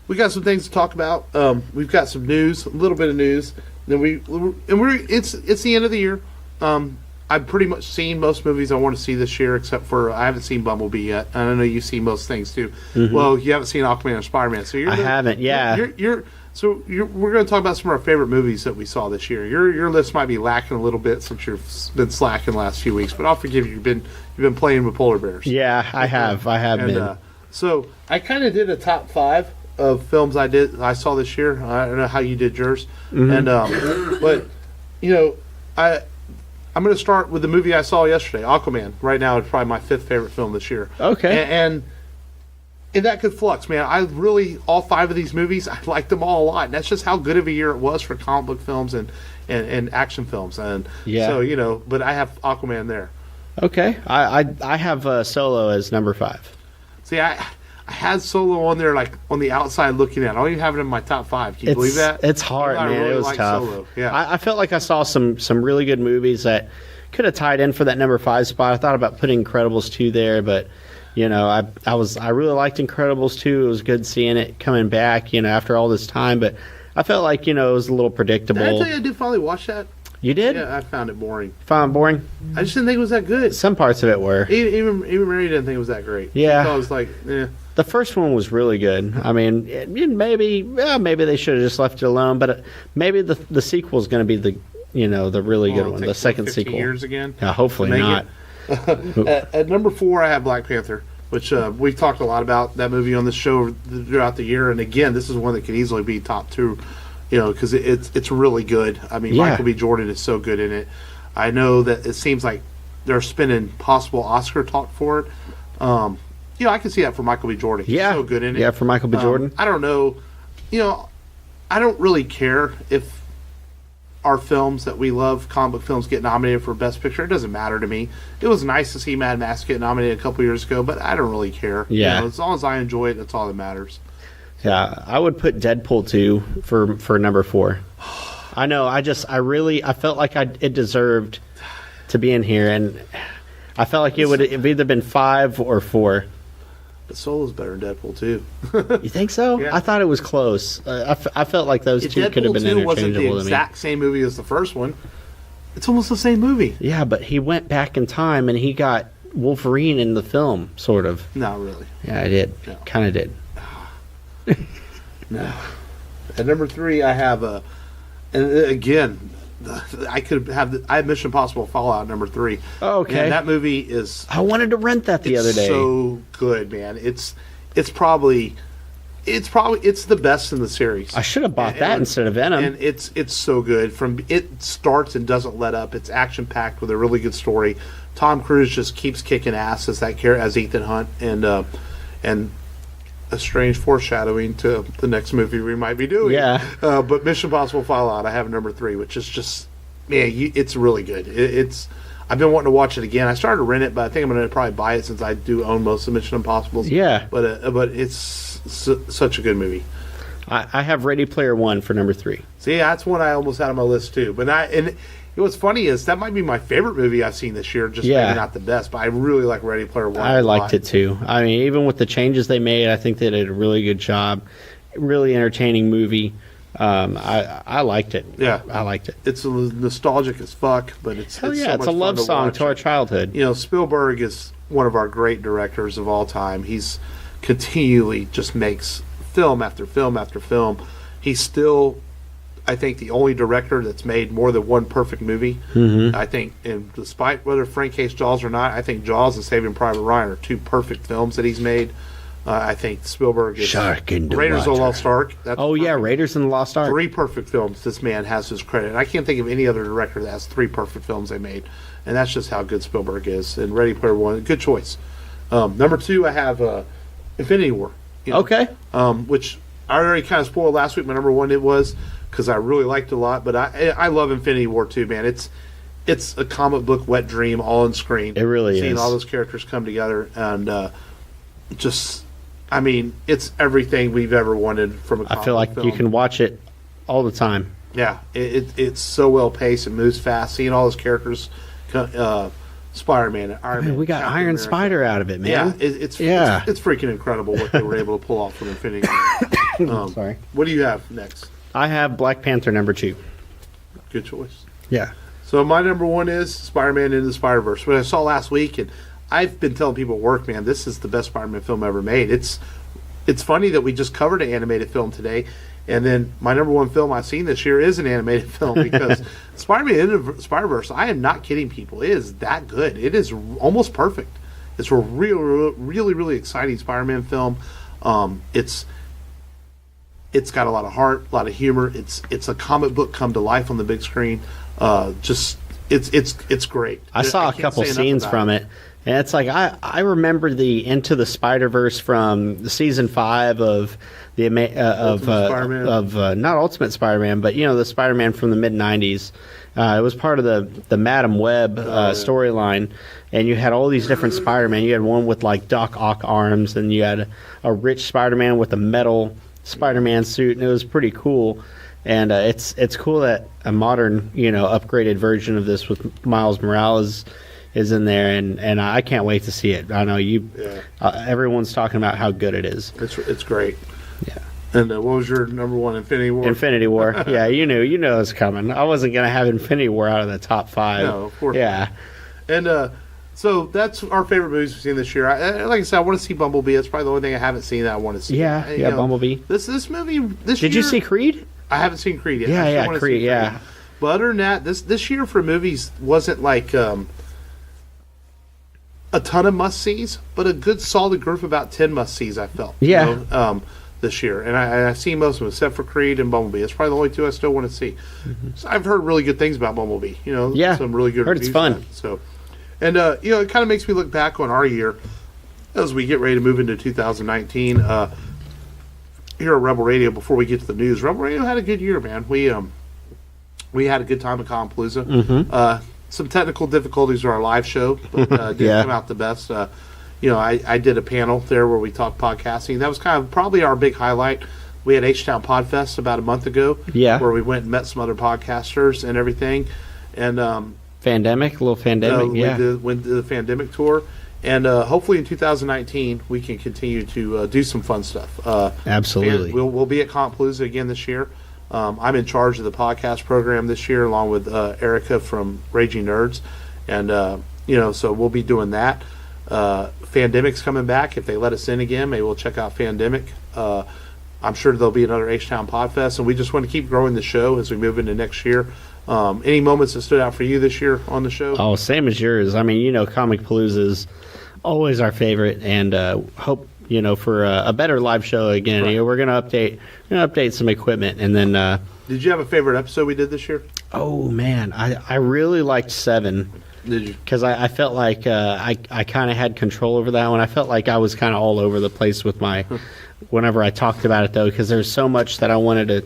we got some things to talk about. We've got some news, a little bit of news. Then it's the end of the year. I've pretty much seen most movies I want to see this year, except for I haven't seen Bumblebee yet. And I know you've seen most things too. Mm-hmm. Well, you haven't seen Aquaman or Spider-Man, so I haven't. Yeah, we're going to talk about some of our favorite movies that we saw this year. Your list might be lacking a little bit since you've been slacking the last few weeks, but I'll forgive you. You've been playing with polar bears. Yeah, I have been. So I kind of did a top 5 of films I saw this year. I don't know how you did yours, and but you know, I'm going to start with the movie I saw yesterday, Aquaman. Right now, it's probably my 5th favorite film this year. Okay, and that could flux, man. All 5 of these movies, I liked them all a lot, and that's just how good of a year it was for comic book films and action films. And so but I have Aquaman there. Okay, I have Solo as number 5. See, I had Solo on there, like on the outside looking at it. I don't even have it in my top 5. Can you believe that? It's hard, man. Really, it was tough. Solo. Yeah, I felt like I saw some really good movies that could have tied in for that number 5 spot. I thought about putting Incredibles 2 there, but you know, I really liked Incredibles 2. It was good seeing it coming back, you know, after all this time. But I felt like, you know, it was a little predictable. Did I tell you I did finally watch that? You did? Yeah, I found it boring. Found it boring? I just didn't think it was that good. Some parts of it were. Even Mary didn't think it was that great. Yeah. I was like, eh. The first one was really good. I mean, maybe they should have just left it alone. But maybe the sequel is going to be the really good one. The second 15 sequel. Years again. Yeah, hopefully not. At number 4, I have Black Panther, which we've talked a lot about that movie on the show throughout the year. And again, this is one that could easily be top 2. You know, because it's really good. I mean, yeah. Michael B. Jordan is so good in it. I know that it seems like they're spinning possible Oscar talk for it. You know, I can see that for Michael B. Jordan. He's so good in it. Yeah, for Michael B. Jordan. I don't know. You know, I don't really care if our films that we love, comic book films, get nominated for Best Picture. It doesn't matter to me. It was nice to see Mad Max get nominated a couple years ago, but I don't really care. Yeah. You know, as long as I enjoy it, that's all that matters. Yeah, I would put Deadpool 2 for number 4. I know. I felt like it deserved to be in here, and I felt like it would have either been 5 or 4. But Solo's better than Deadpool 2. You think so? Yeah. I thought it was close. I felt like those two could have been interchangeable to me. Wasn't the exact same movie as the first one. It's almost the same movie. Yeah, but he went back in time and he got Wolverine in the film, sort of. Not really. Yeah, I did. No. Kind of did. No. At number 3, I have and again, I have Mission Impossible Fallout number 3. Oh, okay. And that movie is. I wanted to rent that the other day. So good, man. It's probably the best in the series. I should have bought that instead of Venom. And it's so good. It starts and doesn't let up. It's action packed with a really good story. Tom Cruise just keeps kicking ass as Ethan Hunt, and a strange foreshadowing to the next movie we might be doing. Yeah. But Mission Impossible Fallout, I have number 3, which is just, man, it's really good. I've been wanting to watch it again. I started to rent it, but I think I'm going to probably buy it since I do own most of Mission Impossibles. Yeah. But it's such a good movie. I have Ready Player One for number 3. See, that's one I almost had on my list too. But what's funny is that might be my favorite movie I've seen this year. Just maybe not the best, but I really like Ready Player One. I liked it too. I mean, even with the changes they made, I think they did a really good job. Really entertaining movie. I liked it. Yeah, I liked it. It's nostalgic as fuck, but it's so it's a love song to our childhood. You know, Spielberg is one of our great directors of all time. He's continually just makes film after film after film. He's still, I think, the only director that's made more than one perfect movie. Mm-hmm. I think, and despite whether Frank hates Jaws or not, I think Jaws and Saving Private Ryan are 2 perfect films that he's made. I think Spielberg is Shark in the Raiders of the water. Lost Ark. That's Oh yeah, perfect. Raiders and the Lost Ark. 3 perfect films. This man has his credit. And I can't think of any other director that has 3 perfect films they made, and that's just how good Spielberg is. And Ready Player One, good choice. Number 2, I have Infinity War. You know, Okay. which I already kind of spoiled last week. My number 1 it was because I really liked it a lot. But I love Infinity War too, man. It's a comic book wet dream all on screen. It really Seeing is. all those characters come together and I mean, it's everything we've ever wanted from a comic I feel like film. you can watch it all the time. Yeah, it's so well paced. It moves fast. Seeing all those characters, Spider-Man, Iron Man, We got Captain Iron America. Spider out of it, man. Yeah, it's freaking incredible what they were able to pull off from Infinity War. Sorry. What do you have next? I have Black Panther number 2. Good choice. Yeah. So my number 1 is Spider-Man Into the Spider-Verse. What I saw last week, and I've been telling people at work, man, this is the best Spider-Man film ever made. It's funny that we just covered an animated film today, and then my number 1 film I've seen this year is an animated film because Spider-Man Into the Spider-Verse, I am not kidding people, it is that good. It is almost perfect. It's a really exciting Spider-Man film. It's got a lot of heart, a lot of humor. It's a comic book come to life on the big screen. It's great. I saw a can't couple say enough scenes about from it. And it's like I remember the Into the Spider-Verse from the season 5 of the Spider-Man. not Ultimate Spider-Man, but the Spider-Man from the mid '90s. It was part of the Madam Web storyline, and you had all these different Spider-Man. You had one with like Doc Ock arms, and you had a rich Spider-Man with a metal Spider-Man suit, and it was pretty cool. And it's cool that a modern upgraded version of this with Miles Morales is in there, and I can't wait to see it. I know everyone's talking about how good it is. It's great. Yeah. And what was your number 1? Infinity War. Infinity War. Yeah, you knew it's coming. I wasn't gonna have Infinity War out of the top 5. No, of course. Yeah. And so that's our favorite movies we've seen this year. Like I said, I want to see Bumblebee. It's probably the only thing I haven't seen that I want to see. Yeah, Bumblebee. This movie this Did year. you see Creed? I haven't seen Creed yet. I Yeah, still yeah, wanna see Creed. Yeah. But other than that, this year for movies wasn't like a ton of must sees, but a good solid group of about 10 must sees. I felt. Yeah. This year, and I've seen most of them except for Creed and Bumblebee. It's probably the only 2 I still want to see. So I've heard really good things about Bumblebee. Yeah. Some really good. Heard it's reviews fun. on it. So, and it kind of makes me look back on our year as we get ready to move into 2019. Here at Rebel Radio, before we get to the news, Rebel Radio had a good year, man. We had a good time at Compalooza. Mm-hmm. Some technical difficulties with our live show, but didn't Yeah. come out the best. I did a panel there where we talked podcasting. That was kind of probably our big highlight. We had H-Town Podfest about a month ago, Yeah. where we went and met some other podcasters and everything. And Fandemic, a little Fandemic. Yeah. went to the Fandemic tour. And hopefully in 2019 we can continue to do some fun stuff. Absolutely. And we'll be at Compalooza again this year. I'm in charge of the podcast program this year, along with Erica from Raging Nerds, and so we'll be doing that. Fandemic's coming back. If they let us in again, maybe we'll check out Fandemic. I'm sure there'll be another H-Town Podfest, and we just want to keep growing the show as we move into next year. Any moments that stood out for you this year on the show? Oh, same as yours. I mean, Comic Palooza is always our favorite, and hope for a better live show again. Right. We're gonna update some equipment, and then. Did you have a favorite episode we did this year? Oh man, I really liked 7. Did you? Because I felt like I kind of had control over that one. I felt like I was kind of all over the place with my whenever I talked about it, though, because there's so much that I wanted to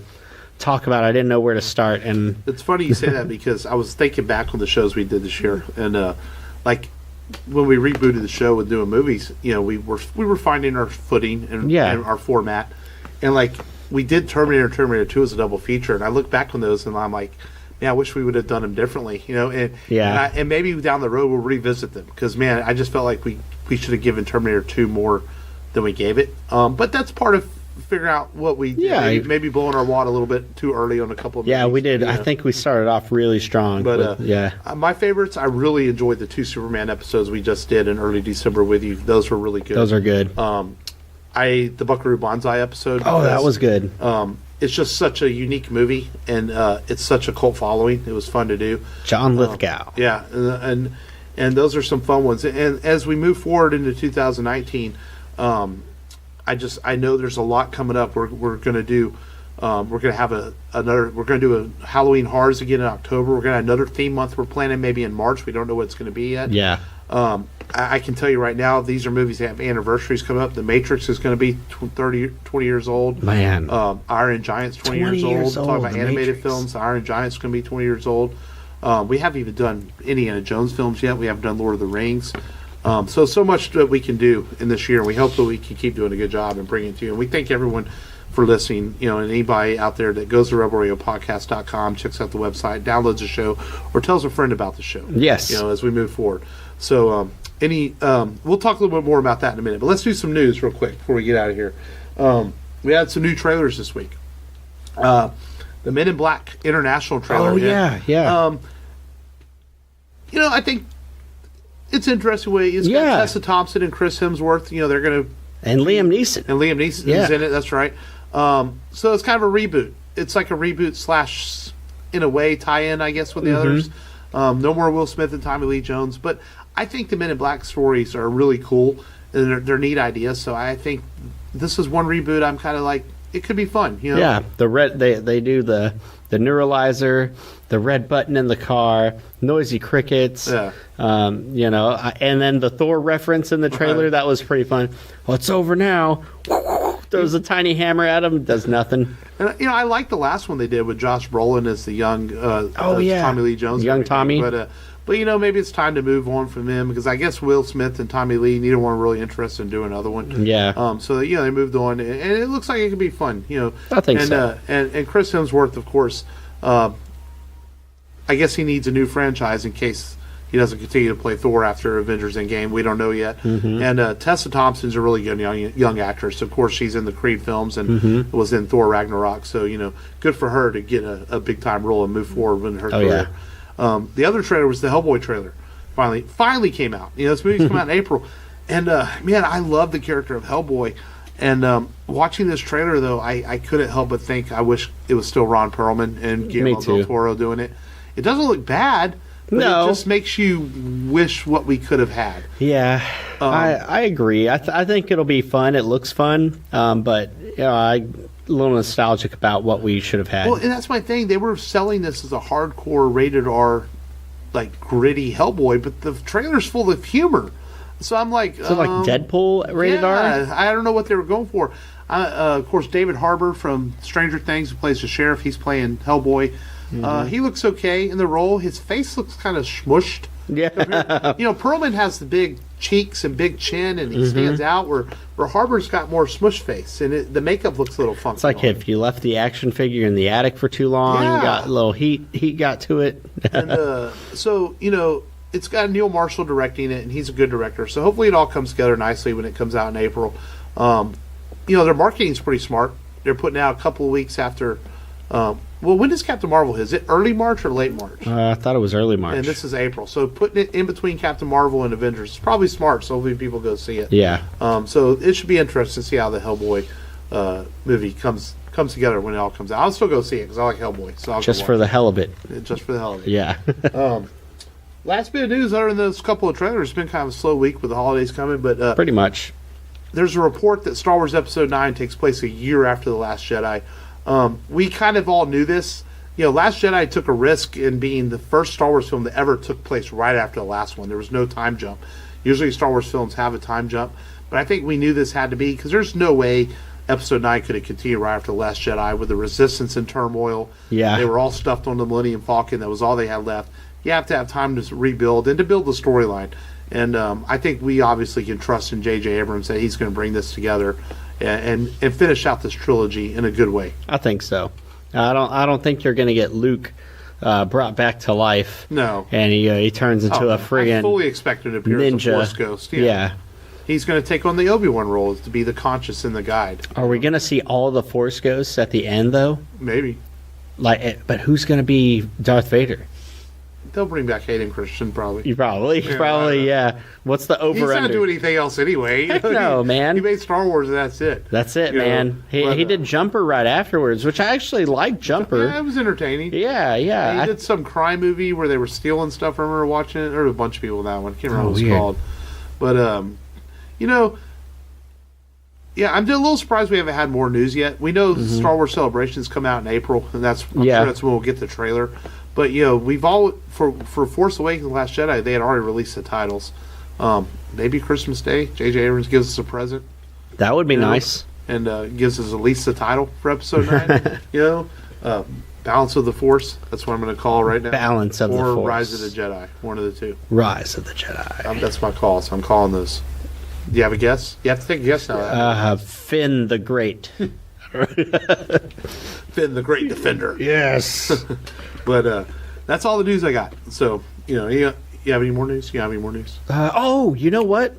talk about. I didn't know where to start. And It's funny you say that because I was thinking back on the shows we did this year, and like when we rebooted the show with doing movies, we were finding our footing and our format, and like we did Terminator 2 as a double feature, and I look back on those and I'm like, man, I wish we would have done them differently, and maybe down the road we'll revisit them because man, I just felt like we should have given Terminator 2 more than we gave it, but that's part of figuring out what we did. Maybe blowing our wad a little bit too early on a couple of movies, we did. I think we started off really strong. But my favorites, I really enjoyed the 2 Superman episodes we just did in early December with you. Those were really good. Those are good. The Buckaroo Banzai episode. Oh, that was good. It's just such a unique movie, and it's such a cult following. It was fun to do. John Lithgow. And those are some fun ones. And as we move forward into 2019, I know there's a lot coming up. We're going to do. We're going to have We're going to do a Halloween Horrors again in October. We're going to have another theme month. We're planning maybe in March. We don't know what it's going to be yet. Yeah. I can tell you right now, these are movies that have anniversaries coming up. The Matrix is going to be 20 years old. Man. Iron Giant's 20 years old. Talking about animated films, Iron Giant's going to be 20 years old. We haven't even done Indiana Jones films yet. We haven't done Lord of the Rings. So much that we can do in this year. And we hope that we can keep doing a good job and bring it to you. And we thank everyone for listening, and anybody out there that goes to rebelradiopodcast.com, checks out the website, downloads the show, or tells a friend about the show. Yes. As we move forward. So, we'll talk a little bit more about that in a minute, but let's do some news real quick before we get out of here. We had some new trailers this week. The Men in Black International trailer. Oh, yeah. I think it's an interesting way. It's got Tessa Thompson and Chris Hemsworth. They're going to... And Liam Neeson. And Liam Neeson is in it, that's right. So it's kind of a reboot. It's like a reboot / in a way, tie-in, I guess, with the others. No more Will Smith and Tommy Lee Jones. But I think the Men in Black stories are really cool, and they're neat ideas. So I think this is one reboot I'm kind of like, it could be fun. Yeah, the red they do the neuralizer, the red button in the car, noisy crickets. Yeah. And then the Thor reference in the trailer, that was pretty fun. Well, it's over now. Throws a tiny hammer at him, does nothing. And I like the last one they did with Josh Brolin as the young Tommy Lee Jones. Young Tommy. But maybe it's time to move on from him, because I guess Will Smith and Tommy Lee, neither one are really interested in doing another one. Yeah. So they moved on, and it looks like it could be fun. I think so. And Chris Hemsworth, of course, I guess he needs a new franchise in case he doesn't continue to play Thor after Avengers Endgame. We don't know yet. And Tessa Thompson's a really good young actress. Of course, she's in the Creed films and was in Thor Ragnarok. So, good for her to get a big-time role and move forward in her career. Yeah. The other trailer was the Hellboy trailer. Finally came out. This movie's come out in April. And, man, I love the character of Hellboy. And watching this trailer, though, I couldn't help but think I wish it was still Ron Perlman and Guillermo del Toro doing it. It doesn't look bad. But it just makes you wish what we could have had. Yeah, I agree. I think it'll be fun. It looks fun, but I'm a little nostalgic about what we should have had. Well, and that's my thing. They were selling this as a hardcore rated R, like gritty Hellboy, but the trailer's full of humor. So I'm like, like Deadpool rated R. I don't know what they were going for. Of course, David Harbour from Stranger Things, who plays the sheriff, he's playing Hellboy. He looks okay in the role. His face looks kind of smushed. Yeah. Perlman has the big cheeks and big chin, and he stands out, where Harbour's got more smush face, and the makeup looks a little funky. It's like if you left the action figure in the attic for too long, you got a little heat got to it. And so, it's got Neil Marshall directing it, and he's a good director. So hopefully it all comes together nicely when it comes out in April. Their marketing's pretty smart. They're putting out a couple of weeks after... when does Captain Marvel hit? Is it early March or late March? I thought it was early March. And this is April. So putting it in between Captain Marvel and Avengers is probably smart, so hopefully people go see it. Yeah. So it should be interesting to see how the Hellboy movie comes together when it all comes out. I'll still go see it because I like Hellboy. So just for the hell of it. Just for the hell of it. Yeah. Last bit of news, other than those couple of trailers, it's been kind of a slow week with the holidays coming, but... pretty much. There's a report that Star Wars Episode 9 takes place a year after The Last Jedi. We kind of all knew this. Last Jedi took a risk in being the first Star Wars film that ever took place right after the last one. There was no time jump. Usually Star Wars films have a time jump, but I think we knew this had to be, because there's no way Episode 9 could have continued right after The Last Jedi with the Resistance in turmoil. Yeah. They were all stuffed on the Millennium Falcon. That was all they had left. You have to have time to rebuild and to build the storyline. And I think we obviously can trust in J.J. Abrams that he's going to bring this together and finish out this trilogy in a good way. I think so. I don't think you're going to get Luke brought back to life. No. And he turns into a friggin' I fully expect an appearance ninja. of Force Ghost. Yeah. He's going to take on the Obi-Wan role to be the conscious and the guide. Are we going to see all the Force Ghosts at the end, though? Maybe. But who's going to be Darth Vader? They'll bring back Hayden Christensen, probably. Yeah. What's the over-under? He's not doing anything else anyway. Heck no, man. He made Star Wars, and that's it. That's it, man. He did Jumper right afterwards, which I actually liked Jumper. Yeah, it was entertaining. Yeah. He did some crime movie where they were stealing stuff. I remember watching it. There were a bunch of people in that one. I can't remember what it was called. But, Yeah, I'm a little surprised we haven't had more news yet. We know Star Wars Celebrations come out in April, and I'm sure that's when we'll get the trailer. But we've all for Force Awakens and Last Jedi, they had already released the titles. Maybe Christmas Day, J.J. Abrams gives us a present. That would be nice, and gives us at least the title for Episode 9. Balance of the Force. That's what I'm going to call it right now. Balance of the Force, or Rise of the Jedi. One of the two. Rise of the Jedi. That's my call. So I'm calling those. Do you have a guess? You have to take a guess now. Finn the Great. Finn the Great Defender. Yes. But that's all the news I got. So, you have any more news? You have any more news? You know what?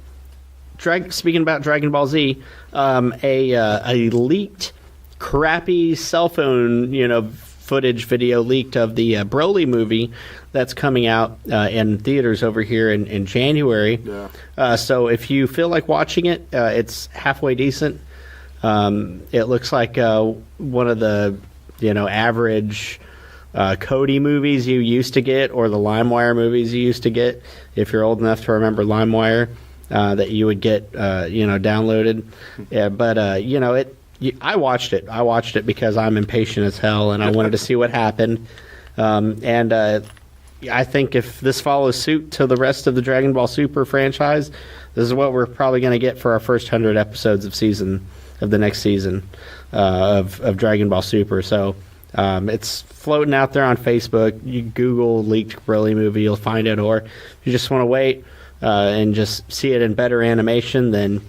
Speaking about Dragon Ball Z, a leaked, crappy cell phone, footage video leaked of the Broly movie that's coming out in theaters over here in January. Yeah. So if you feel like watching it, it's halfway decent. It looks like one of the average Cody movies you used to get, or the LimeWire movies you used to get, if you're old enough to remember LimeWire, that you would get downloaded. Yeah, but I watched it. I watched it because I'm impatient as hell, and I wanted to see what happened. I think if this follows suit to the rest of the Dragon Ball Super franchise, this is what we're probably going to get for our first 100 episodes of the next season of Dragon Ball Super. So it's floating out there on Facebook. You Google leaked Broly movie, you'll find it. Or if you just want to wait and just see it in better animation, then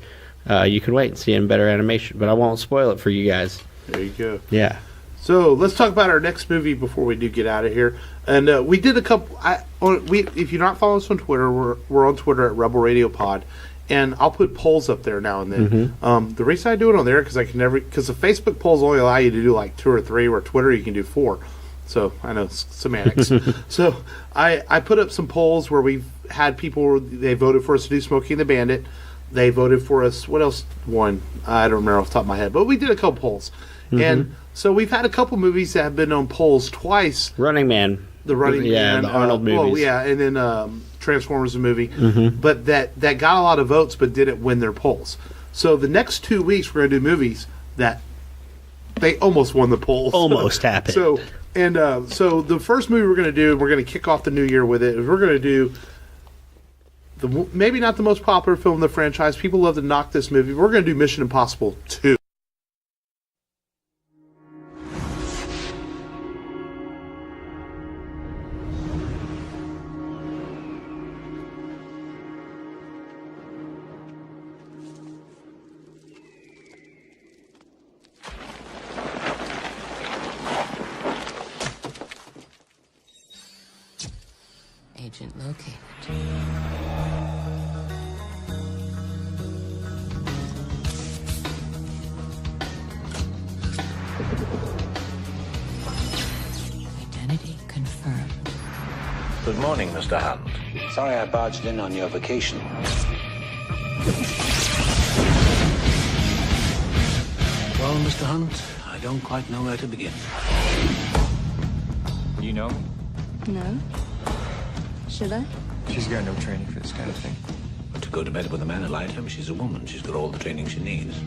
you can wait and see it in better animation. But I won't spoil it for you guys. There you go. Yeah. So let's talk about our next movie before we do get out of here. And we did a couple. If you're not following us on Twitter, we're on Twitter at Rebel Radio Pod, and I'll put polls up there now and then. The reason I do it on there because the Facebook polls only allow you to do like 2 or 3, where Twitter you can do 4. So I know semantics. So I put up some polls where we've had people. They voted for us to do Smokey and the Bandit. They voted for us. What else won? I don't remember off the top of my head, but we did a couple polls, and so we've had a couple movies that have been on polls twice. Running Man. The Running Man. The Arnold movies. Well, yeah, and then Transformers the movie. But that got a lot of votes, but didn't win their polls. So the next 2 weeks we're going to do movies that they almost won the polls. Almost happened. So the first movie we're going to do, we're going to kick off the new year with it, is we're going to do maybe not the most popular film in the franchise. People love to knock this movie. We're going to do Mission Impossible 2. Agent located. Identity confirmed. Good morning, Mr. Hunt. Sorry I barged in on your vacation. Well, Mr. Hunt, I don't quite know where to begin. You know me? No. Should I? She's got no training for this kind of thing. But to go to bed with a man who lied to him, she's a woman. She's got all the training she needs.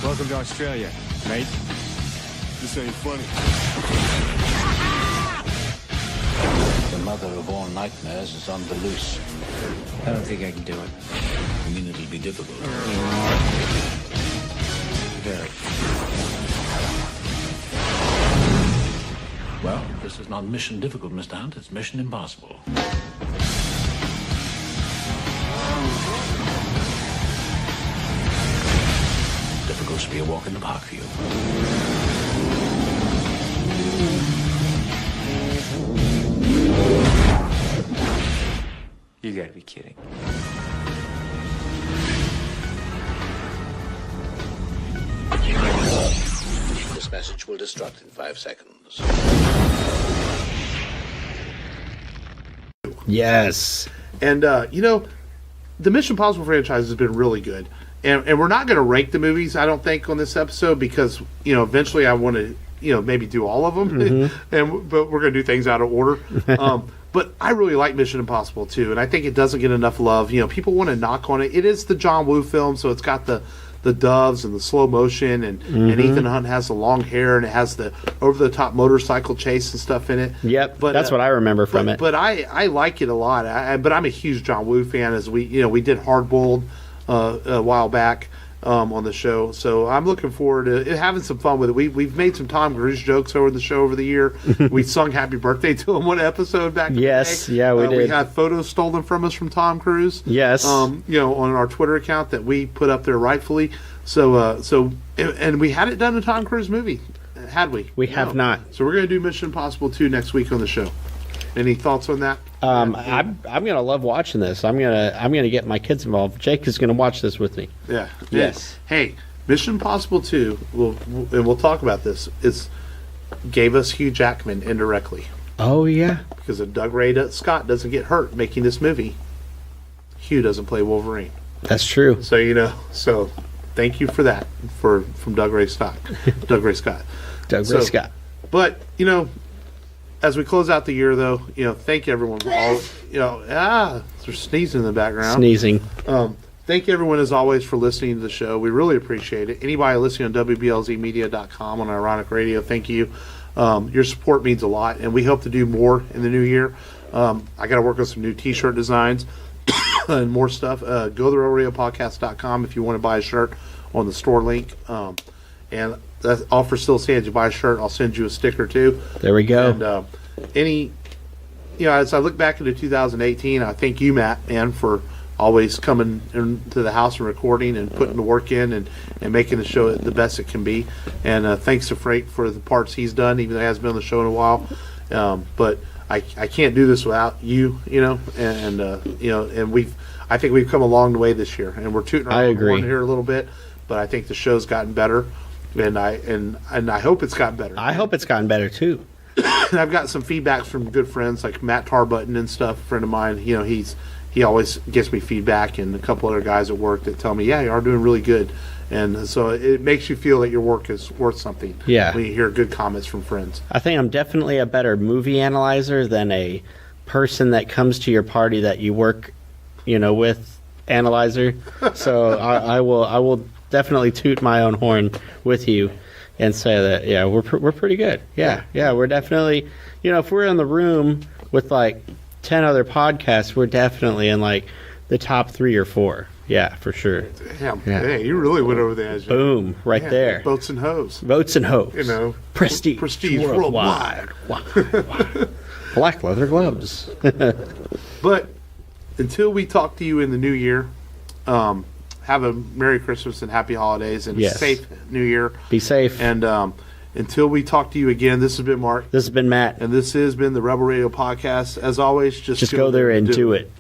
Welcome to Australia, mate. This ain't funny. The mother of all nightmares is on the loose. I don't think I can do it. I mean, it'll be difficult. Very. Well, this is not mission difficult, Mr. Hunt. It's mission impossible. Difficult to be a walk in the park for you. You gotta be kidding. This message will destruct in 5 seconds. Yes. And, the Mission Impossible franchise has been really good. And we're not going to rank the movies, I don't think, on this episode because, eventually I want to, maybe do all of them. But we're going to do things out of order. But I really like Mission Impossible 2, and I think it doesn't get enough love. You know, people want to knock on it. It is the John Woo film, so it's got the doves and the slow motion, and Ethan Hunt has the long hair, and it has the over-the-top motorcycle chase and stuff in it. Yep, but that's what I remember from it. But I like it a lot. But I'm a huge John Woo fan, as we did Hardboiled a while back on the show. So I'm looking forward to having some fun with it. We've made some Tom Cruise jokes over the show over the year. We sung Happy Birthday to him one episode back in the day. Yeah, we did. We had photos stolen from us from Tom Cruise. Yes. On our Twitter account that we put up there rightfully. And we had it done a Tom Cruise movie, had we? We have not. So we're going to do Mission Impossible 2 next week on the show. Any thoughts on that? I'm gonna love watching this. I'm gonna get my kids involved. Jake is gonna watch this with me. Yeah. Yes. Hey, Mission Impossible 2. We'll talk about this. Gave us Hugh Jackman indirectly. Oh yeah. Because if Doug Ray Scott doesn't get hurt making this movie, Hugh doesn't play Wolverine. That's true. So So thank you for that from Doug Ray Scott. Doug Ray Scott. But as we close out the year, though, thank you everyone for all. There's sneezing in the background. Sneezing. Thank you everyone as always for listening to the show. We really appreciate it. Anybody listening on WBLZmedia.com on Ironic Radio, thank you. Your support means a lot, and we hope to do more in the new year. I got to work on some new T-shirt designs and more stuff. Go to the RealRadioPodcast.com if you want to buy a shirt on the store link. And that offer still stands. You buy a shirt, I'll send you a sticker too. There we go. And as I look back into 2018, I thank you, Matt, man, for always coming into the house and recording and putting the work in and making the show the best it can be. And thanks to Frank for the parts he's done, even though he hasn't been on the show in a while. But I can't do this without you, and I think we've come a long way this year, and we're tooting our own horn here a little bit, but I think the show's gotten better. And I hope it's gotten better. I hope it's gotten better too. And I've got some feedback from good friends like Matt Tarbutton and stuff. A friend of mine, he always gives me feedback, and a couple other guys at work that tell me, yeah, you are doing really good. And so it makes you feel that your work is worth something. Yeah. When you hear good comments from friends. I think I'm definitely a better movie analyzer than a person that comes to your party that you work, with analyzer. So I will definitely toot my own horn with you and say that we're pretty good. Yeah, we're definitely if we're in the room with like 10 other podcasts, we're definitely in like the top 3 or 4. Yeah, for sure. Damn, hey, you really went over the edge. Boom, right there. Boats and hoes. Prestige worldwide. Black leather gloves. But until we talk to you in the new year, have a Merry Christmas and Happy Holidays and a safe New Year. Be safe. And until we talk to you again, this has been Mark. This has been Matt. And this has been the Rebel Radio Podcast. As always, just go there and do it.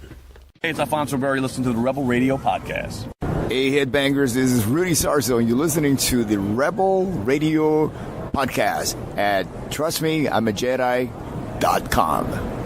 Hey, it's Alfonso Berry. Listen to the Rebel Radio Podcast. Hey, Headbangers. This is Rudy Sarzo, and you're listening to the Rebel Radio Podcast at TrustMeI'mAJedi.com.